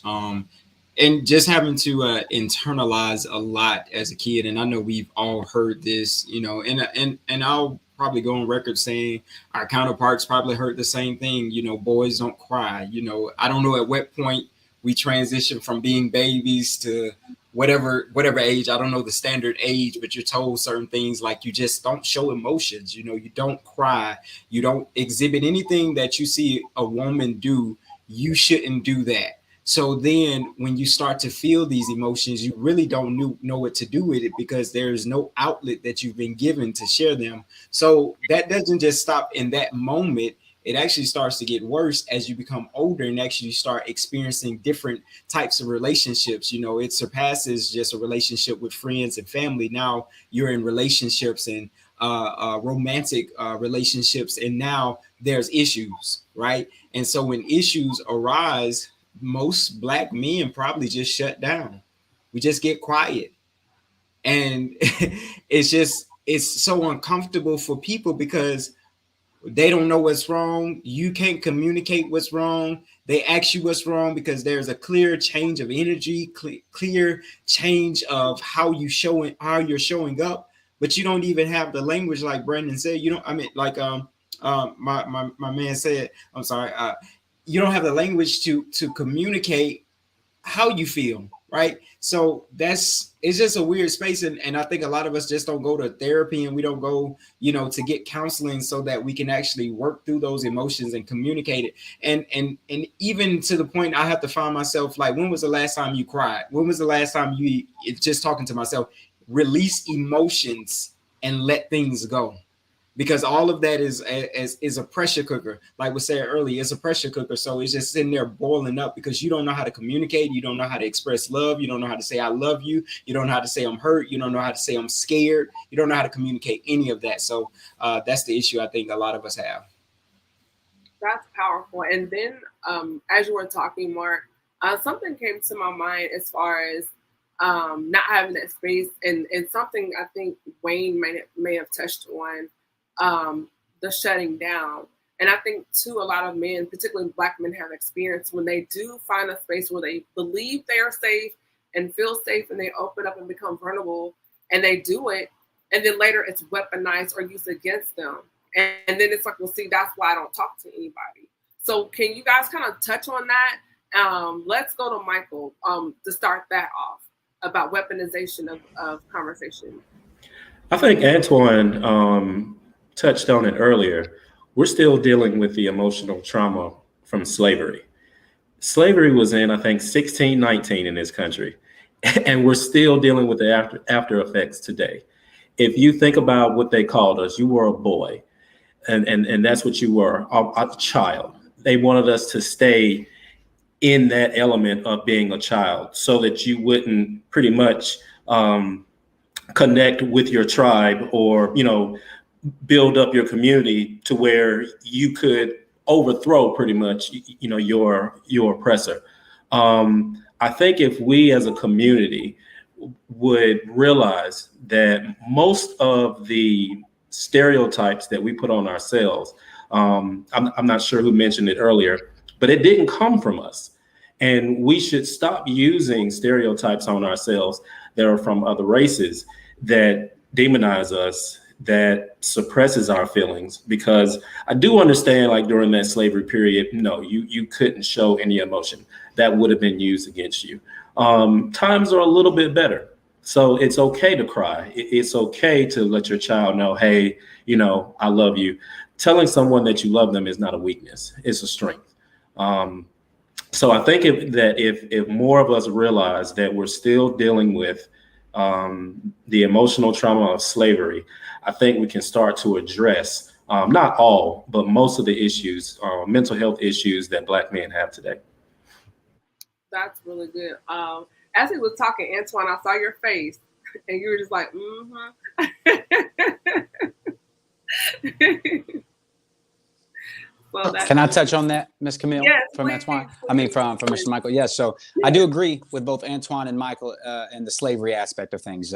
And just having to internalize a lot as a kid. And I know we've all heard this, you know, and I'll probably go on record saying our counterparts probably heard the same thing. You know, boys don't cry. You know, I don't know at what point we transition from being babies to whatever age. I don't know the standard age, but you're told certain things like you just don't show emotions. You know, you don't cry. You don't exhibit anything that you see a woman do. You shouldn't do that. So then when you start to feel these emotions, you really don't know what to do with it because there's no outlet that you've been given to share them. So that doesn't just stop in that moment. It actually starts to get worse as you become older and actually start experiencing different types of relationships. You know, it surpasses just a relationship with friends and family. Now you're in relationships and romantic relationships, and now there's issues, right? And so when issues arise, most Black men probably just shut down. We just get quiet. And it's so uncomfortable for people because they don't know what's wrong. You can't communicate what's wrong. They ask you what's wrong because there's a clear change of energy, clear change of how you're showing up, but you don't even have the language like Brandon said. You don't, I mean, like my man said, I'm sorry, you don't have the language to communicate how you feel, right? So it's just a weird space. And I think a lot of us just don't go to therapy and we don't go, to get counseling so that we can actually work through those emotions and communicate it. And even to the point I have to find myself like, when was the last time you cried? When was the last time you, just talking to myself, release emotions and let things go? Because all of that is a pressure cooker. Like we said earlier, it's a pressure cooker. So it's just sitting there boiling up because you don't know how to communicate. You don't know how to express love. You don't know how to say, I love you. You don't know how to say I'm hurt. You don't know how to say I'm scared. You don't know how to communicate any of that. So that's the issue I think a lot of us have. That's powerful. And then as you were talking, Mark, something came to my mind as far as not having that space and something I think Wayne may have touched on. The shutting down. And I think too, a lot of men, particularly Black men, have experienced when they do find a space where they believe they are safe and feel safe and they open up and become vulnerable and they do it. And then later it's weaponized or used against them. And then it's like, well, see, that's why I don't talk to anybody. So can you guys kind of touch on that? Let's go to Michael to start that off about weaponization of conversation. I think Antoine touched on it earlier. We're still dealing with the emotional trauma from slavery. Slavery was in, I think, 1619 in this country, and we're still dealing with the after effects today. If you think about what they called us, you were a boy, and that's what you were, a child. They wanted us to stay in that element of being a child so that you wouldn't pretty much connect with your tribe or, build up your community to where you could overthrow pretty much, your oppressor. I think if we as a community would realize that most of the stereotypes that we put on ourselves, I'm not sure who mentioned it earlier, but it didn't come from us. And we should stop using stereotypes on ourselves that are from other races that demonize us, that suppresses our feelings. Because I do understand, like during that slavery period, no, you couldn't show any emotion that would have been used against you. Times are a little bit better. So it's okay to cry. It's okay to let your child know, hey, I love you. Telling someone that you love them is not a weakness. It's a strength. So I think if more of us realize that we're still dealing with the emotional trauma of slavery, I think we can start to address not all, but most of the issues, mental health issues that Black men have today. That's really good. As he was talking, Antoine, I saw your face and you were just like, Well, can I touch on that, Ms. Camille? Yes, from please, Antoine? please. I mean, from Mr. Michael. Yes. So I do agree with both Antoine and Michael in the slavery aspect of things.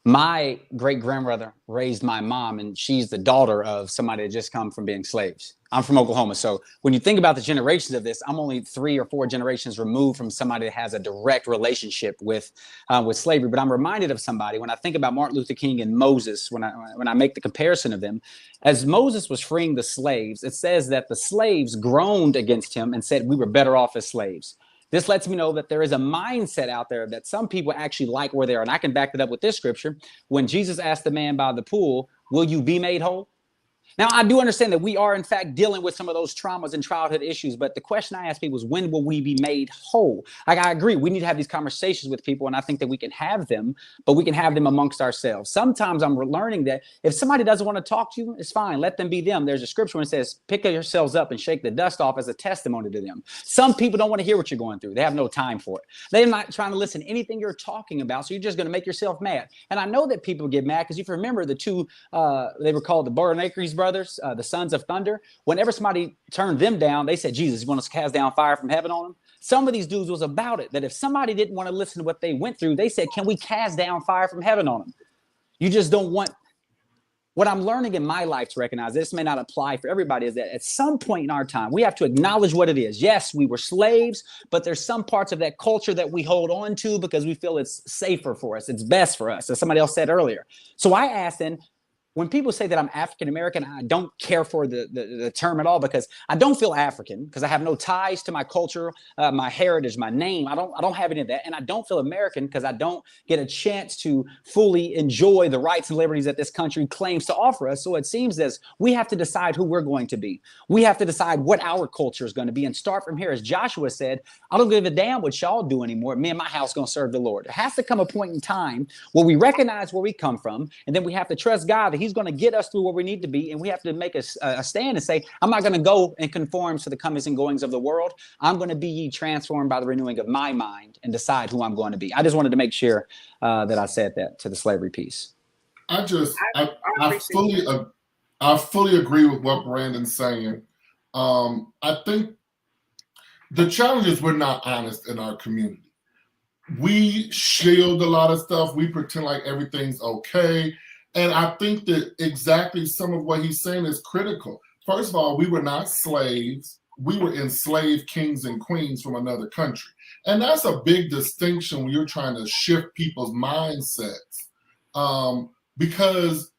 My great grandmother raised my mom, and she's the daughter of somebody that just come from being slaves. I'm from Oklahoma. So when you think about the generations of this, I'm only 3 or 4 generations removed from somebody that has a direct relationship with slavery. But I'm reminded of somebody when I think about Martin Luther King and Moses, when I make the comparison of them, as Moses was freeing the slaves, it says that the slaves groaned against him and said, we were better off as slaves. This lets me know that there is a mindset out there that some people actually like where they are. And I can back it up with this scripture. When Jesus asked the man by the pool, will you be made whole? Now, I do understand that we are, in fact, dealing with some of those traumas and childhood issues. But the question I ask people is, when will we be made whole? Like, I agree, we need to have these conversations with people, and I think that we can have them, but we can have them amongst ourselves. Sometimes I'm learning that if somebody doesn't want to talk to you, it's fine. Let them be them. There's a scripture where it says, pick yourselves up and shake the dust off as a testimony to them. Some people don't want to hear what you're going through. They have no time for it. They're not trying to listen to anything you're talking about, so you're just going to make yourself mad. And I know that people get mad because if you remember the two, they were called the Barnacres brothers, the sons of thunder. Whenever somebody turned them down, they said, Jesus, you want us to cast down fire from heaven on them? Some of these dudes was about it, that if somebody didn't want to listen to what they went through, they said, can we cast down fire from heaven on them? You just don't want. What I'm learning in my life to recognize, this may not apply for everybody, is that at some point in our time, we have to acknowledge what it is. Yes, we were slaves, but there's some parts of that culture that we hold on to because we feel it's safer for us. It's best for us, as somebody else said earlier. So I asked then, when people say that I'm African American, I don't care for the term at all, because I don't feel African, because I have no ties to my culture, my heritage, my name. I don't have any of that, and I don't feel American because I don't get a chance to fully enjoy the rights and liberties that this country claims to offer us. So it seems as we have to decide who we're going to be. We have to decide what our culture is going to be and start from here. As Joshua said, I don't give a damn what y'all do anymore. Me and my house going to serve the Lord. There has to come a point in time where we recognize where we come from, and then we have to trust God that He's going to get us through where we need to be, and we have to make a stand and say, I'm not going to go and conform to the comings and goings of the world. I'm going to be ye transformed by the renewing of my mind and decide who I'm going to be. I just wanted to make sure that I said that to the slavery piece. I fully agree with what Brandon's saying. I think the challenge is we're not honest in our community. We shield a lot of stuff. We pretend like everything's okay. And I think that exactly some of what he's saying is critical. First of all, we were not slaves. We were enslaved kings and queens from another country. And that's a big distinction when you're trying to shift people's mindsets. Because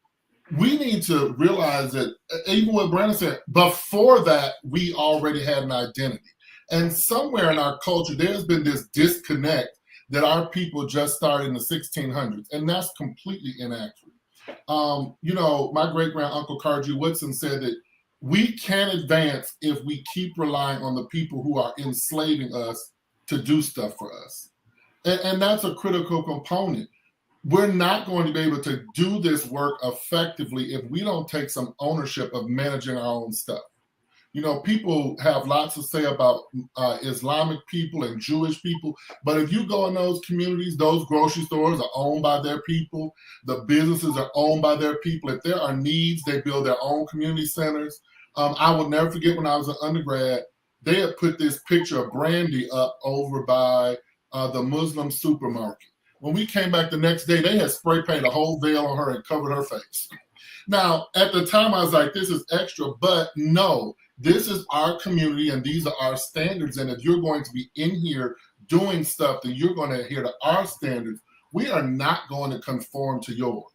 we need to realize that, even what Brandon said, before that, we already had an identity. And somewhere in our culture, there's been this disconnect that our people just started in the 1600s. And that's completely inaccurate. My great-grand uncle Carl G. Woodson said that we can't advance if we keep relying on the people who are enslaving us to do stuff for us. And that's a critical component. We're not going to be able to do this work effectively if we don't take some ownership of managing our own stuff. People have lots to say about Islamic people and Jewish people, but if you go in those communities, those grocery stores are owned by their people. The businesses are owned by their people. If there are needs, they build their own community centers. I will never forget when I was an undergrad, they had put this picture of Brandy up over by the Muslim supermarket. When we came back the next day, they had spray painted a whole veil on her and covered her face. Now, at the time, I was like, this is extra, but no. This is our community, and these are our standards. And if you're going to be in here doing stuff, then you're going to adhere to our standards. We are not going to conform to yours.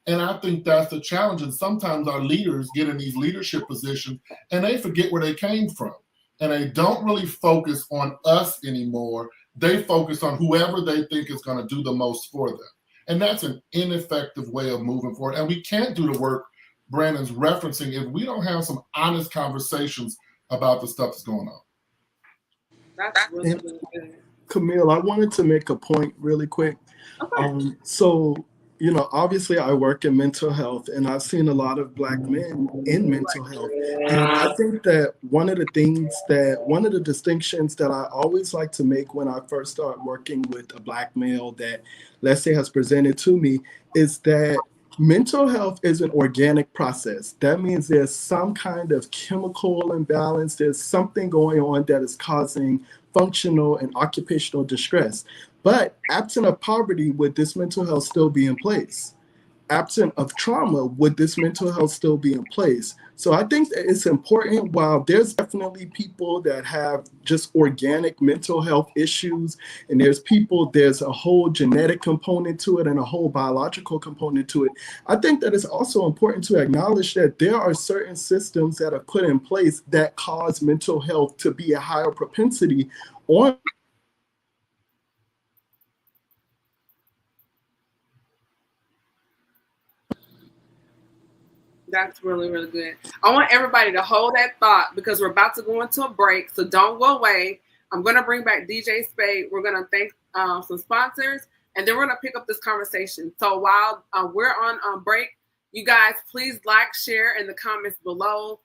And I think that's the challenge. And sometimes our leaders get in these leadership positions, and they forget where they came from. And they don't really focus on us anymore. They focus on whoever they think is going to do the most for them. And that's an ineffective way of moving forward. And we can't do the work Brandon's referencing if we don't have some honest conversations about the stuff that's going on. That's really good. Camille, I wanted to make a point really quick. Okay. Obviously I work in mental health, and I've seen a lot of Black men in mental health. And I think that one of the distinctions that I always like to make when I first start working with a Black male that, let's say, has presented to me, is that mental health is an organic process. That means there's some kind of chemical imbalance. There's something going on that is causing functional and occupational distress. But absent of poverty, would this mental health still be in place? Absent of trauma, would this mental health still be in place? So I think that it's important. While there's definitely people that have just organic mental health issues, and there's a whole genetic component to it and a whole biological component to it. I think that it's also important to acknowledge that there are certain systems that are put in place that cause mental health to be a higher propensity on. That's really, really good. I want everybody to hold that thought because we're about to go into a break. So don't go away. I'm going to bring back DJ Spade. We're going to thank some sponsors, and then we're going to pick up this conversation. So while we're on break, you guys, please like, share in the comments below.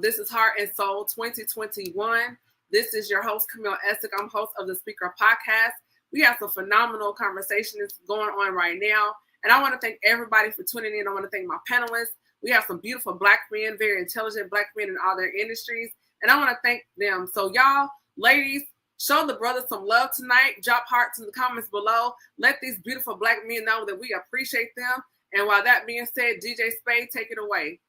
This is Heart and Soul 2021. This is your host, Camille Essick. I'm host of the Speaker Podcast. We have some phenomenal conversations going on right now. And I want to thank everybody for tuning in. I want to thank my panelists. We have some beautiful Black men, very intelligent Black men in all their industries. And I want to thank them. So y'all, ladies, show the brothers some love tonight. Drop hearts in the comments below. Let these beautiful Black men know that we appreciate them. And while that being said, DJ Spade, take it away.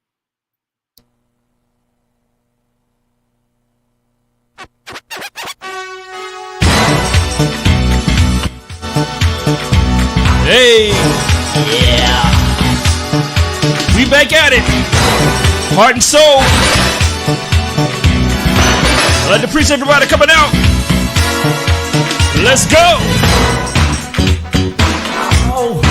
Hey, yeah, we back at it, Heart and Soul. I'd like to appreciate everybody coming out. Let's go. Oh.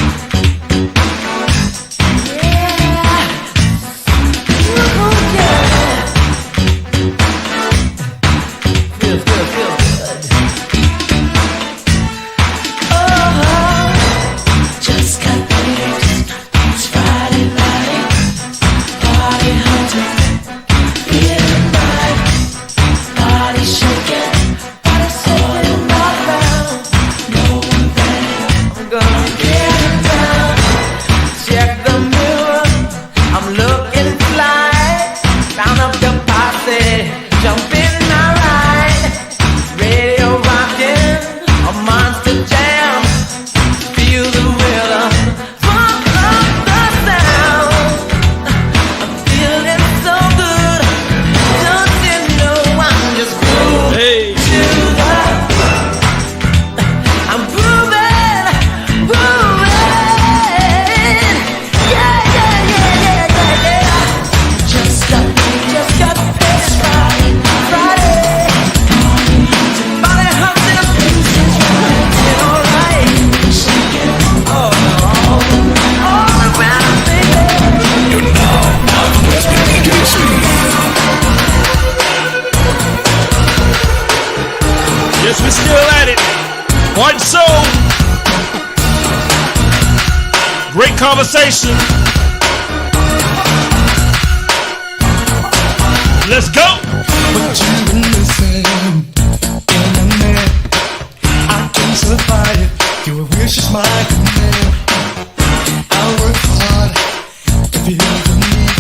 Conversation. Let's go. What you've been missing in a minute, I can survive. Your wish is my command. I'll work hard to feel the need,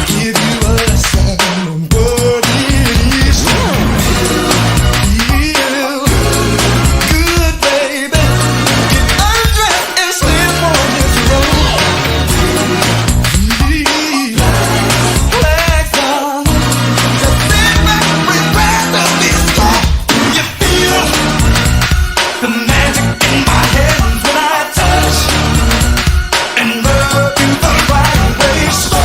give you a lesson on what it is to feel good, baby. Get undressed and slip on this road. Flags on, just sit back and grab the disco. You feel the magic in my hands when I touch and rub you the right way. So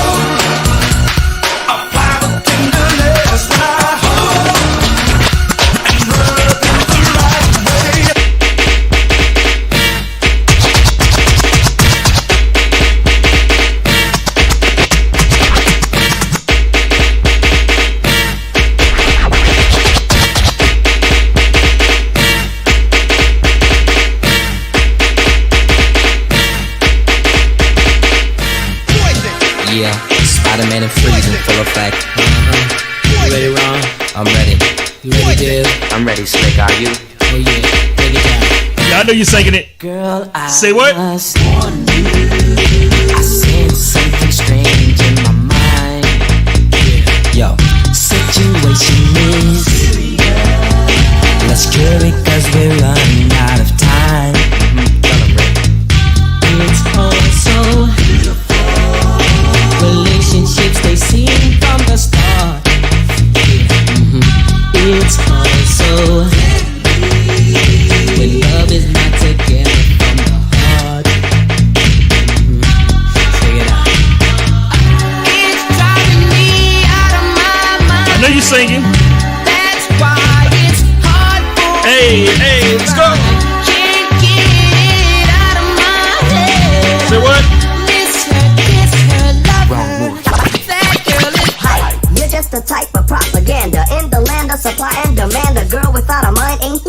apply the tenderness when I hold and rub you the right way. Yeah, Spider-Man and Freeze in full effect. You ready, Ron? I'm ready. You ready, Dave? I'm ready, Slick. Are you? Oh yeah, take it down. Yeah, I know you're singing it. Girl, I say what? I sense something strange in my mind. Yo, situation is let's cure it 'cause we're running out of time. It's also relationships they seem from the start. It's also when love is not together from the heart. Check it out. It's driving me out of my mind. I know you're singing. That's why it's hard for Hey, hey, let's go. Can't get it out of my head. Say what? Miss her, kiss her, love her.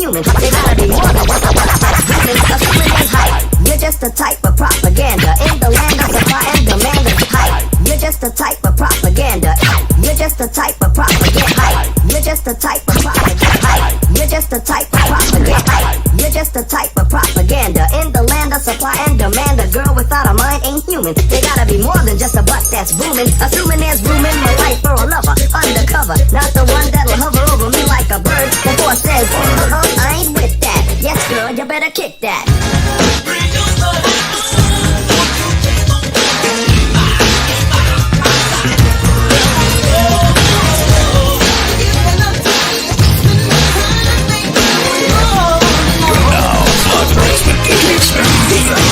human. They gotta be more than just a butt that's booming. Assuming there's hype. You're just a type of propaganda in the land of supply and demand of hype. You're just a type of propaganda. You're just a type of propaganda. Hype. You're just a type of propaganda. Hype. You're just a type of propaganda. Hype. You're just a type of propaganda in the land of supply and demand. A girl without a mind ain't human. They gotta be more than just a butt that's booming. Assuming there's room in my life for a lover. Undercover, not the one that'll hover over me like a bird. Before says, I ain't with that. Yes, girl, you better kick that.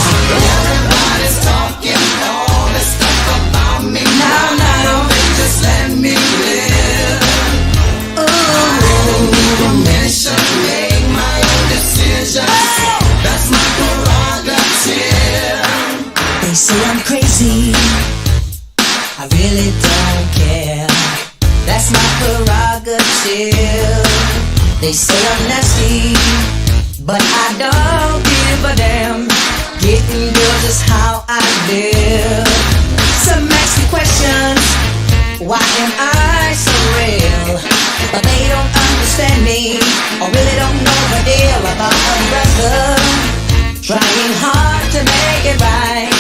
Everybody's talking all this stuff about me. Now, just let me live. I don't need permission, make my own decisions. That's my prerogative. They say I'm crazy, I really don't care. That's my prerogative. They say I'm nasty, but I don't give a damn. Getting girls is how I live. Some ask me questions, why am I so real? But they don't understand me, or really don't know the deal about a brother trying hard to make it right.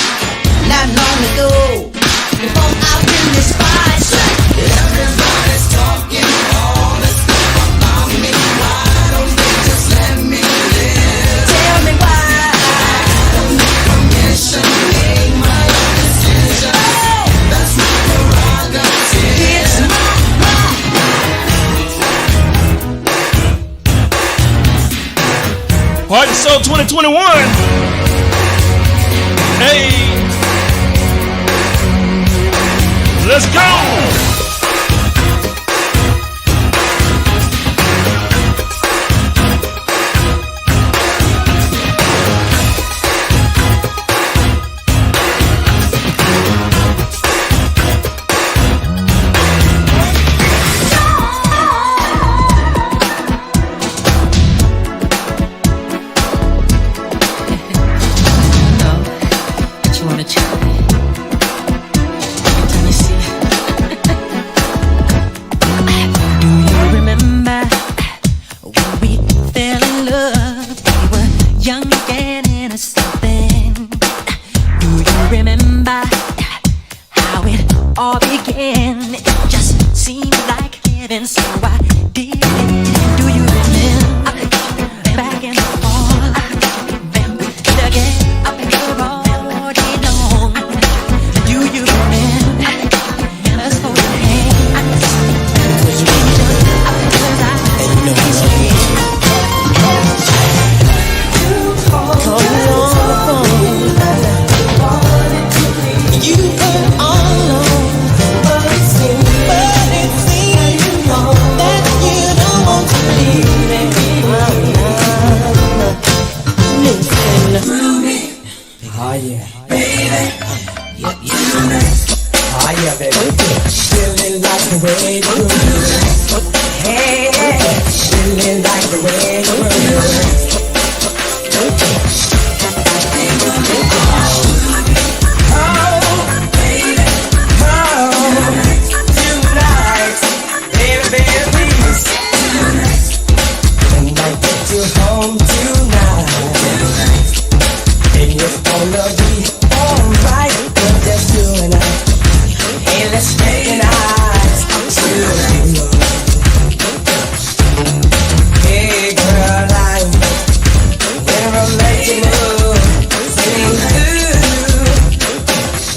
Not long ago, before I win this fight, Everybody's talking all this stuff about me. Why don't they just let me live? tell me why. Permission, make my own decisions. That's my prerogative. It's my Heart and Soul 2021. Hey, let's go. All began, it just seemed like heaven, so I did it. Do you remember back in the fall? The game up in the road long. Do you remember us holding hands? And you know I love you. Come on, you were all alone. Oh yeah, baby, oh yeah, baby, feeling like the way you move. Hey, feeling like the way you move. Oh, baby, oh, tonight, baby, please. When I get you home tonight, and it's gonna be alright. We're just you and I. Hey, let's make an eyes to hey girl, I'm in a romantic mood. Singing ooh,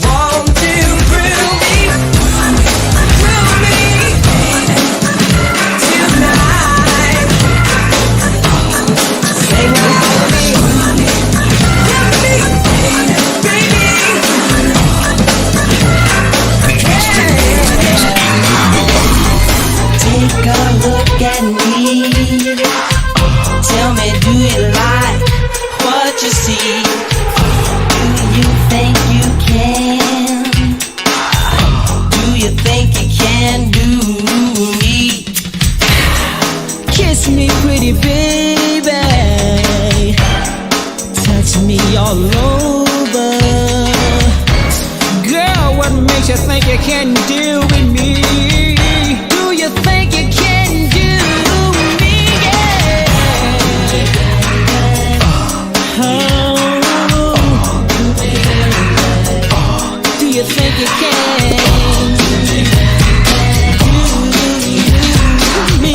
won't you thrill me tonight? Sing out with me. Take a look at me. Tell me, do you like what you see? Do you think you can? Do you think you can do me? Kiss me, pretty baby. all over. Girl, what makes you think you can do with me? Do you think you can do me? Yeah. Do you think you can do me?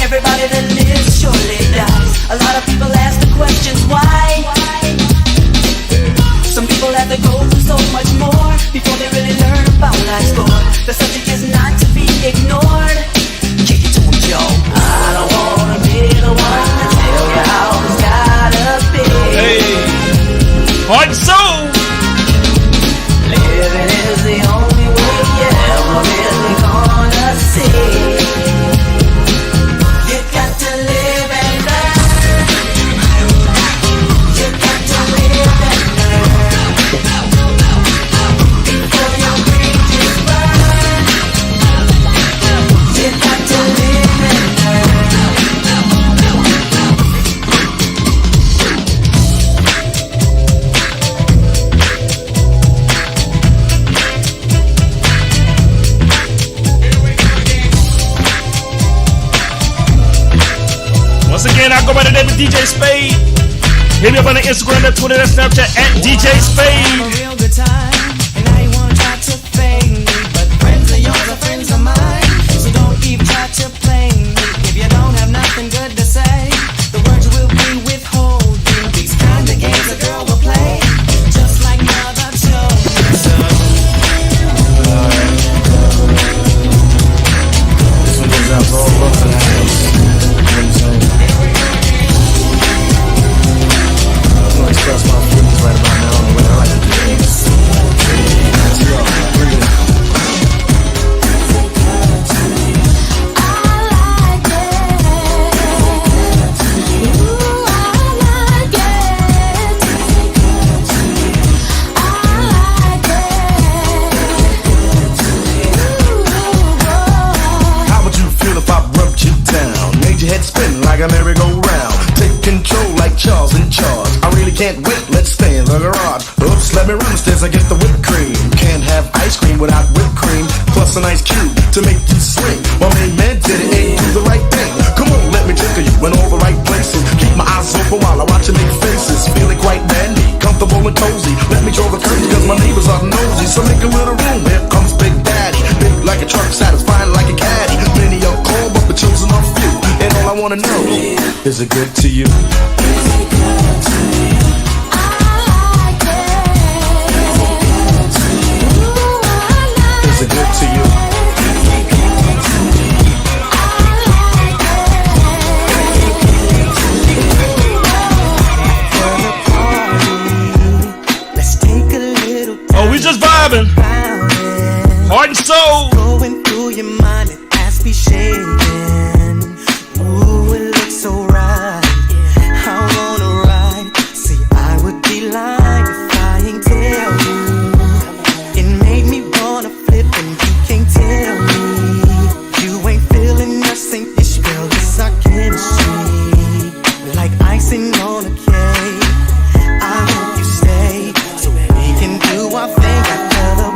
Everybody that lives surely dies. A lot of people ask the questions why. Some people have to go through so much more before they really learn about life's score. The subject is not to be ignored. Kick it to them, yo. I don't wanna be the one to tell you how it's gotta be. Hey, heart and soul. Living is the only way you're ever really gonna see. Once again, I go by the name of DJ Spade. Hit me up on the Instagram, that Twitter, that Snapchat at DJ Spade. Real good time, and I ain't wanna try to fake me, but friends of yours are friends of mine, so don't even try to play me. If you don't have nothing good to say, the words will be withholding. These kind of games a girl will play, just like Mother told me so. This one goes out to all of the house. Express my feelings right about now in the way I like to do things. Let's go, bring it. How would you feel if I rubbed you down? Made your head spin like a merry-go-round. Take control like Charles in charge. I really can't wait, let's stay in the garage. Oops, let me run the stairs, I get the whipped cream. Can't have ice cream without whipped cream. Plus an ice cube to make you swing. My main man did it, ain't do the right thing. Come on, let me tickle you in all the right places. Keep my eyes open while I watch you make faces. Feeling quite dandy, comfortable and cozy. Let me draw the curtains cause my neighbors are nosy. So make a little room, here comes Big Daddy. Big like a truck, satisfying like a caddy. Many are called, but the chosen are few. And all I wanna know, is it good to you? Is it good to you? Let's take a little time. Oh, we just vibing. Heart and soul. Going through your mind and ass be shaking. Ooh, it looks so right. I wanna ride. See, I would be lying if I ain't tell you. It made me wanna flip and you can't tell me. You ain't feeling the same ish, girl, it's our chemistry. Like icing on a cake. I hope you stay so we can do our thing after the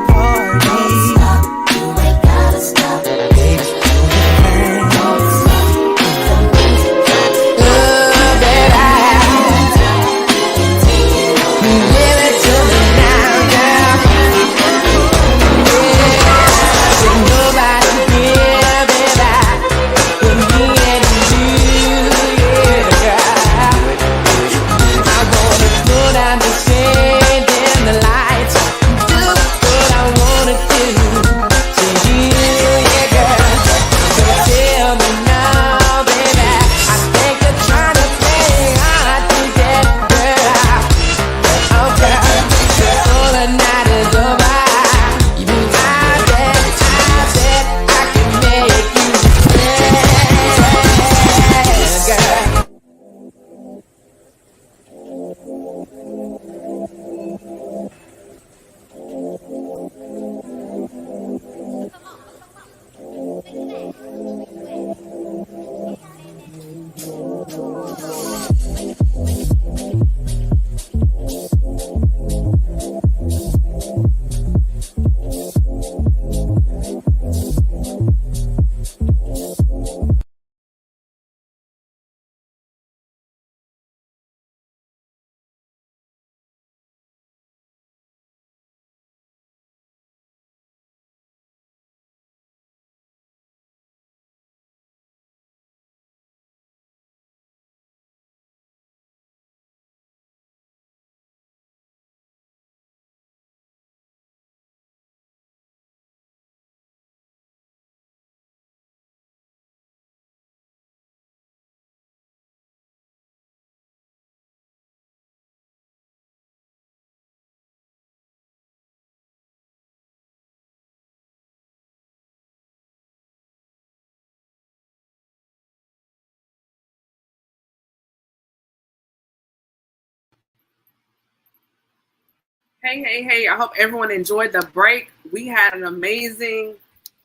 Hey. I hope everyone enjoyed the break. We had an amazing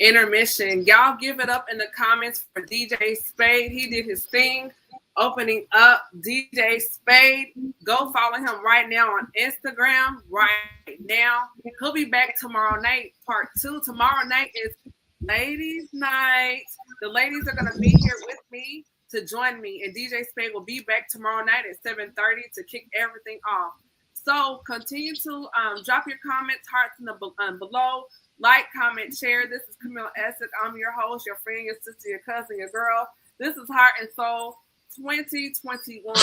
intermission. Y'all give it up in the comments for DJ Spade. He did his thing, opening up DJ Spade. Go follow him right now on Instagram right now. He'll be back tomorrow night, part 2. Tomorrow night is ladies' night. The ladies are going to be here with me to join me, and DJ Spade will be back tomorrow night at 7:30 to kick everything off. So continue to drop your comments, hearts in the below. Like, comment, share. This is Camille Essex. I'm your host, your friend, your sister, your cousin, your girl. This is Heart and Soul 2021.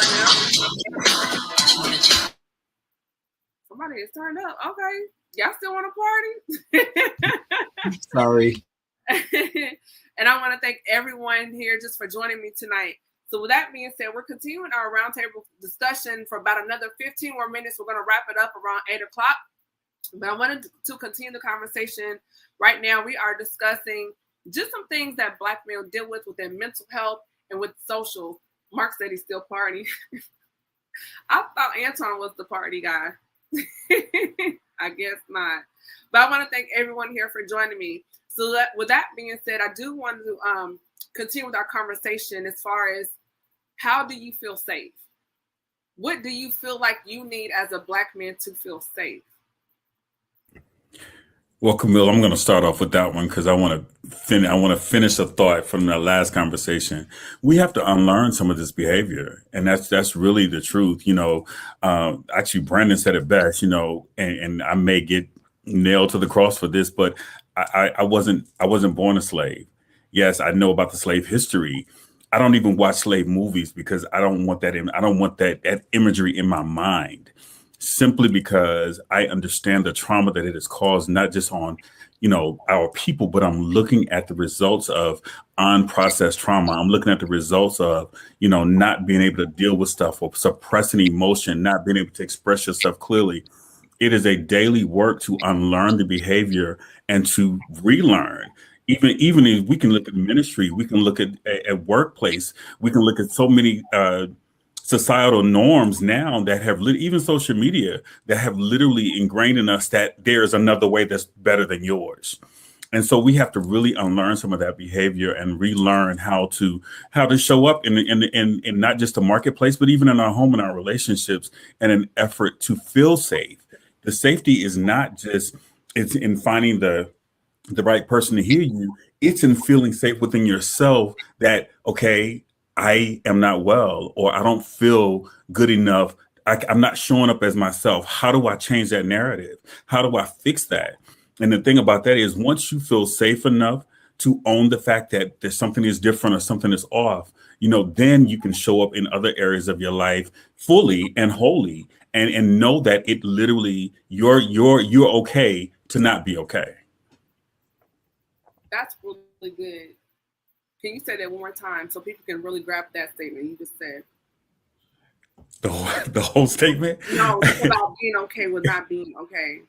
Somebody is turned up. Okay. Y'all still want to party? Sorry. And I want to thank everyone here just for joining me tonight. So with that being said, we're continuing our roundtable discussion for about another 15 more minutes. We're going to wrap it up around 8 o'clock. But I wanted to continue the conversation. Right now, we are discussing just some things that Black men deal with within mental health and with social. Mark said he's still partying. I thought Anton was the party guy. I guess not. But I want to thank everyone here for joining me. So with that being said, I do want to continue with our conversation as far as how do you feel safe? What do you feel like you need as a Black man to feel safe? Well, Camille, I'm going to start off with that one because I want to finish a thought from the last conversation. We have to unlearn some of this behavior, and that's really the truth. Actually, Brandon said it best. And I may get nailed to the cross for this, but I wasn't born a slave. Yes, I know about the slave history. I don't even watch slave movies because I don't want that imagery in my mind. Simply because I understand the trauma that it has caused, not just on, our people, but I'm looking at the results of unprocessed trauma. I'm looking at the results of, not being able to deal with stuff or suppressing emotion, not being able to express yourself clearly. It is a daily work to unlearn the behavior and to relearn. Even if we can look at ministry, we can look at workplace, we can look at so many societal norms now that have even social media that have literally ingrained in us that there's another way that's better than yours. And so we have to really unlearn some of that behavior and relearn how to show up in not just the marketplace, but even in our home and our relationships in an effort to feel safe. The safety is not just it's in finding the right person to hear you. It's in feeling safe within yourself that, okay, I am not well, or I don't feel good enough. I'm not showing up as myself. How do I change that narrative? How do I fix that? And the thing about that is once you feel safe enough to own the fact that there's something is different or something is off, then you can show up in other areas of your life fully and wholly and know that it literally you're okay to not be okay. That's really good. Can you say that one more time so people can really grab that statement you just said? The whole statement? No, it's about being okay with not being okay.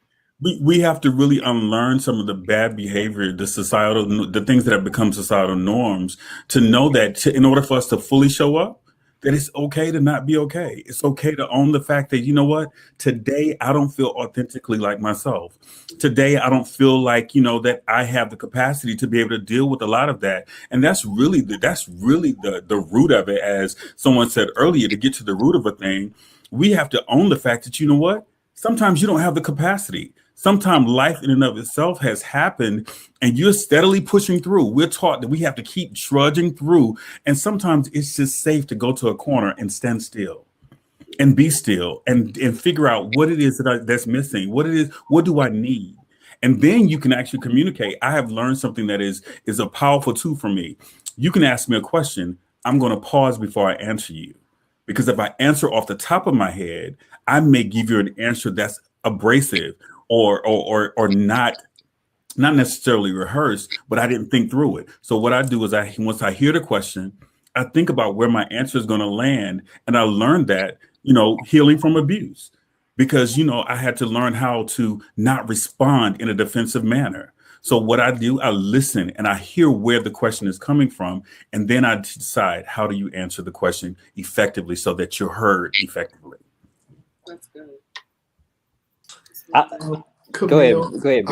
We have to really unlearn some of the bad behavior, the things that have become societal norms, to know that in order for us to fully show up, that it's okay to not be okay. It's okay to own the fact that, today I don't feel authentically like myself. Today I don't feel like, that I have the capacity to be able to deal with a lot of that. And that's really the root of it. As someone said earlier, to get to the root of a thing, we have to own the fact that, sometimes you don't have the capacity. Sometimes life in and of itself has happened and you're steadily pushing through. We're taught that we have to keep trudging through. And sometimes it's just safe to go to a corner and stand still and be still and figure out what it is that's missing. What do I need? And then you can actually communicate. I have learned something that is a powerful tool for me. You can ask me a question. I'm going to pause before I answer you. Because if I answer off the top of my head, I may give you an answer that's abrasive or not necessarily rehearsed, but I didn't think through it. So what I do is once I hear the question, I think about where my answer is going to land. And I learned that, healing from abuse, because, I had to learn how to not respond in a defensive manner. So what I do, I listen and I hear where the question is coming from. And then I decide, how do you answer the question effectively so that you're heard effectively? That's good. Go ahead, Camille, B.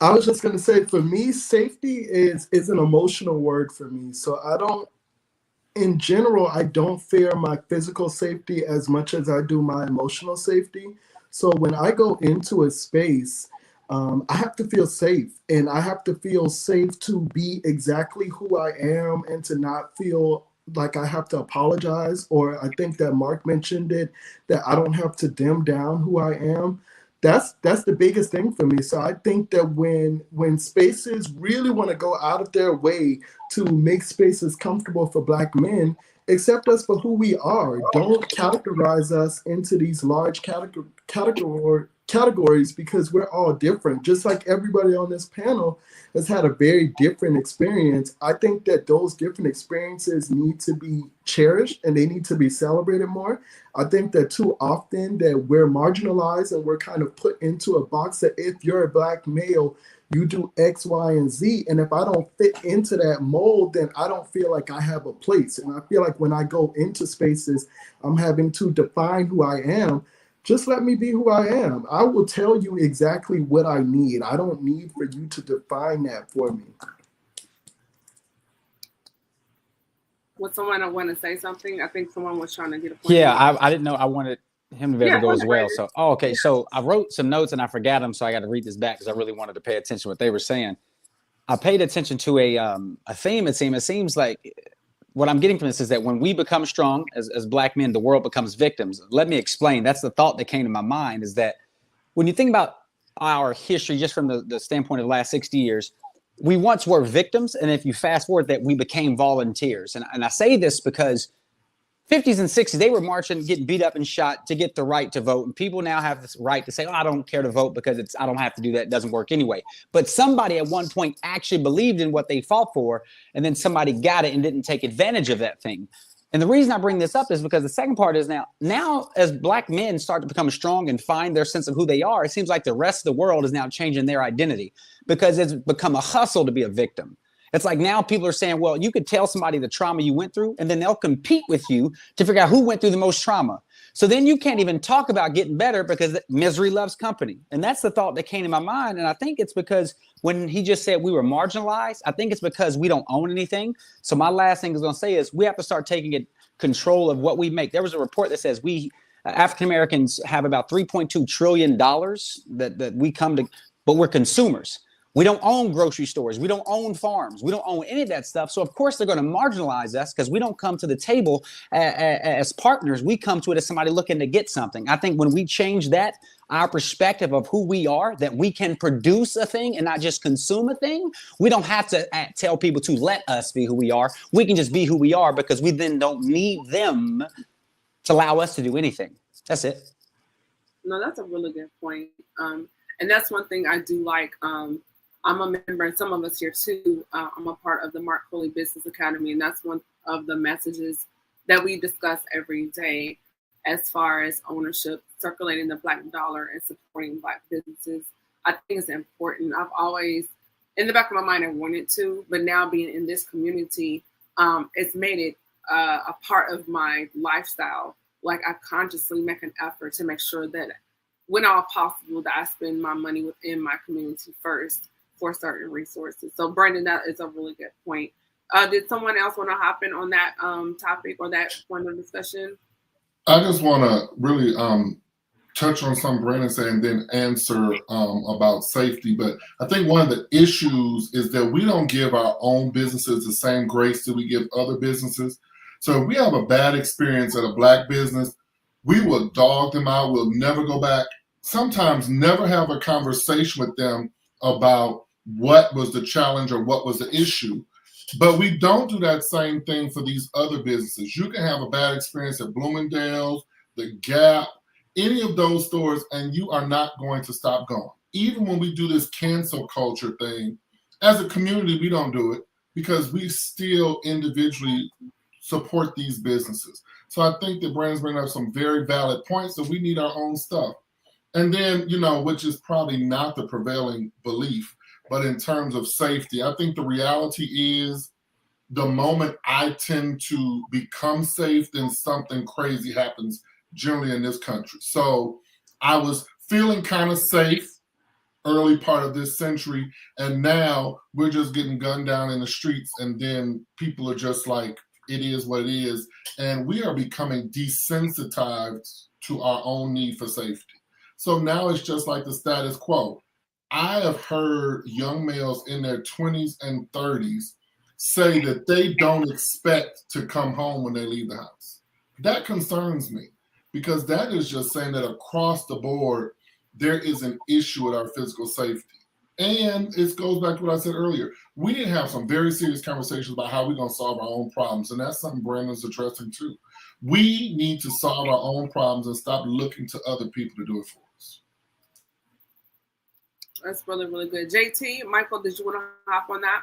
I was just gonna say, for me, safety is an emotional word for me. So in general, I don't fear my physical safety as much as I do my emotional safety. So when I go into a space, I have to feel safe, and I have to feel safe to be exactly who I am and to not feel like I have to apologize. Or I think that Mark mentioned it, that I don't have to dim down who I am. That's the biggest thing for me. So I think that when spaces really want to go out of their way to make spaces comfortable for Black men, accept us for who we are. Don't categorize us into these large categories, because we're all different. Just like everybody on this panel has had a very different experience. I think that those different experiences need to be cherished and they need to be celebrated more. I think that too often that we're marginalized and we're kind of put into a box that if you're a Black male, you do X, Y, and Z. And if I don't fit into that mold, then I don't feel like I have a place. And I feel like when I go into spaces, I'm having to define who I am. Just let me be who I am. I will tell you exactly what I need. I don't need for you to define that for me. Would someone want to say something? I think someone was trying to get a point. Yeah, I didn't know. I wanted him to be able to Yeah, go go as ahead, well. Brandon. So, okay. So I wrote some notes and I forgot them. So I got to read this back because I really wanted to pay attention to what they were saying. I paid attention to a theme. It seems like what I'm getting from this is that when we become strong as Black men, the world becomes victims. Let me explain. That's the thought that came to my mind, is that when you think about our history, just from the standpoint of the last 60 years, we once were victims. And if you fast forward that, we became volunteers. And I say this because 50s and 60s, they were marching, getting beat up and shot to get the right to vote. And people now have this right to say, oh, I don't care to vote because I don't have to do that. It doesn't work anyway. But somebody at one point actually believed in what they fought for, and then somebody got it and didn't take advantage of that thing. And the reason I bring this up is because the second part is now as Black men start to become strong and find their sense of who they are, it seems like the rest of the world is now changing their identity because it's become a hustle to be a victim. It's like now people are saying, well, you could tell somebody the trauma you went through, and then they'll compete with you to figure out who went through the most trauma. So then you can't even talk about getting better because misery loves company. And that's the thought that came to my mind. And I think it's because when he just said we were marginalized, I think it's because we don't own anything. So my last thing I was going to say is we have to start taking control of what we make. There was a report that says we African Americans have about $3.2 trillion that we come to, but we're consumers. We don't own grocery stores. We don't own farms. We don't own any of that stuff. So, of course, they're going to marginalize us because we don't come to the table as partners. We come to it as somebody looking to get something. I think when we change that, our perspective of who we are, that we can produce a thing and not just consume a thing, we don't have to tell people to let us be who we are. We can just be who we are because we then don't need them to allow us to do anything. That's it. No, that's a really good point. And that's one thing I do like. I'm a member, and some of us here too. I'm a part of the Mark Coley Business Academy, and that's one of the messages that we discuss every day as far as ownership, circulating the Black dollar, and supporting Black businesses. I think it's important. I've always, in the back of my mind, I wanted to, but now being in this community, it's made it a part of my lifestyle. Like I consciously make an effort to make sure that when all possible, that I spend my money within my community first for certain resources. So Brandon, that is a really good point. Did someone else want to hop in on that topic or that point of discussion? I just want to really touch on something Brandon said and then answer about safety. But I think one of the issues is that we don't give our own businesses the same grace that we give other businesses. So if we have a bad experience at a Black business, we will dog them out. We'll never go back. Sometimes never have a conversation with them about what was the challenge or what was the issue. But we don't do that same thing for these other businesses. You can have a bad experience at Bloomingdale's, The Gap, any of those stores, and you are not going to stop going. Even when we do this cancel culture thing, as a community, we don't do it because we still individually support these businesses. So I think that Brandon's bringing up some very valid points that we need our own stuff. And then, which is probably not the prevailing belief, but in terms of safety, I think the reality is the moment I tend to become safe, then something crazy happens generally in this country. So I was feeling kind of safe early part of this century, and now we're just getting gunned down in the streets, and then people are just like, it is what it is, and we are becoming desensitized to our own need for safety. So now it's just like the status quo. I have heard young males in their 20s and 30s say that they don't expect to come home when they leave the house. That concerns me, because that is just saying that across the board, there is an issue with our physical safety. And it goes back to what I said earlier. We need to have some very serious conversations about how we're going to solve our own problems. And that's something Brandon's addressing too. We need to solve our own problems and stop looking to other people to do it for us. That's really, really good. JT, Michael, did you want to hop on that?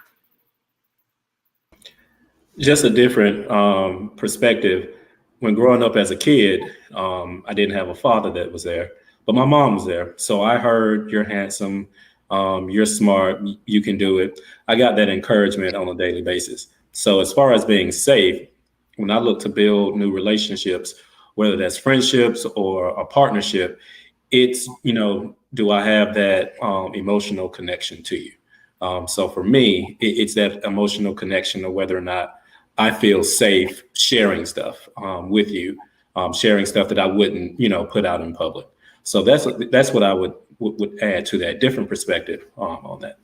Just a different perspective. When growing up as a kid, I didn't have a father that was there, but my mom was there. So I heard, you're handsome, you're smart, you can do it. I got that encouragement on a daily basis. So as far as being safe, when I look to build new relationships, whether that's friendships or a partnership, it's, do I have that emotional connection to you? So for me, it's that emotional connection of whether or not I feel safe sharing stuff with you, sharing stuff that I wouldn't, put out in public. So that's what I would add to that, different perspective on that.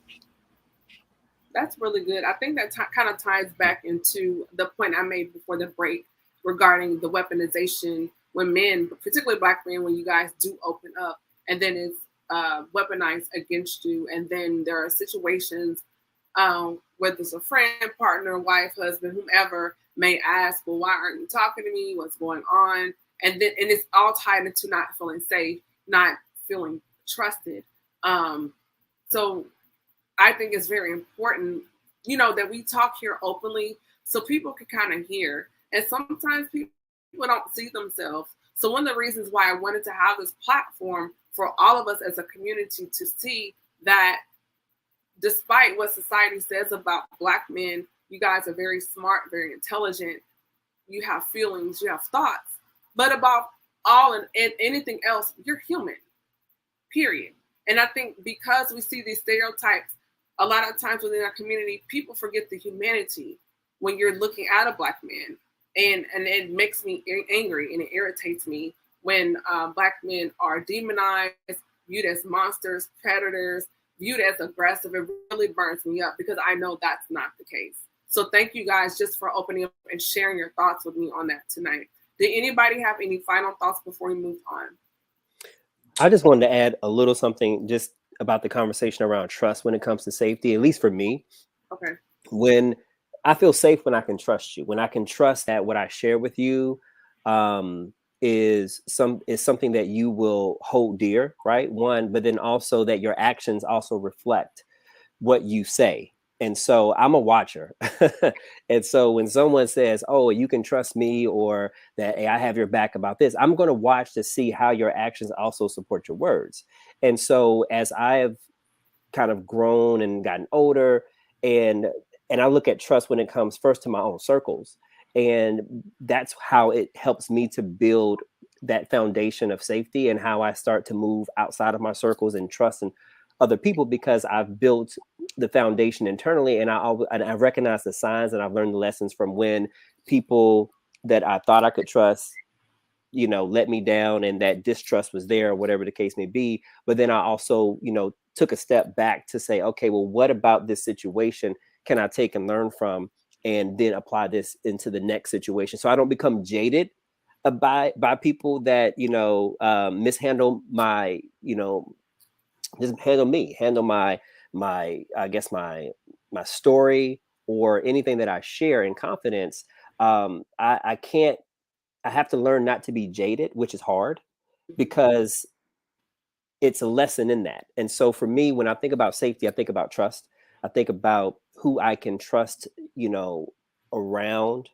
That's really good. I think that kind of ties back into the point I made before the break regarding the weaponization when men, particularly Black men, when you guys do open up and then it's weaponized against you. And then there are situations, whether it's a friend, partner, wife, husband, whomever, may ask, well, why aren't you talking to me? What's going on? And it's all tied into not feeling safe, not feeling trusted. So I think it's very important, that we talk here openly so people can kind of hear. And sometimes people don't see themselves. So one of the reasons why I wanted to have this platform for all of us as a community to see that despite what society says about Black men, you guys are very smart, very intelligent, you have feelings, you have thoughts, but about all and anything else, you're human, period. And I think because we see these stereotypes a lot of times within our community, people forget the humanity when you're looking at a Black man. And it makes me angry and it irritates me when Black men are demonized, viewed as monsters, predators, viewed as aggressive. It really burns me up because I know that's not the case. So thank you guys just for opening up and sharing your thoughts with me on that tonight. Did anybody have any final thoughts before we move on? I just wanted to add a little something just about the conversation around trust when it comes to safety, at least for me. Okay. When I feel safe when I can trust you, when I can trust that what I share with you is something that you will hold dear, right? One, but then also that your actions also reflect what you say. And so I'm a watcher. And so when someone says, oh, you can trust me, or that, hey, I have your back about this, I'm going to watch to see how your actions also support your words. And so as I have kind of grown and gotten older, and I look at trust when it comes first to my own circles, and that's how it helps me to build that foundation of safety and how I start to move outside of my circles and trust in other people, because I've built the foundation internally, and I recognize the signs, and I've learned the lessons from when people that I thought I could trust, let me down, and that distrust was there, or whatever the case may be. But then I also, took a step back to say, okay, well, what about this situation can I take and learn from, and then apply this into the next situation, so I don't become jaded by people that mishandle my just handle my I guess my story or anything that I share in confidence. I have to learn not to be jaded, which is hard, because it's a lesson in that. And so for me, when I think about safety, I think about trust. I think about who I can trust, around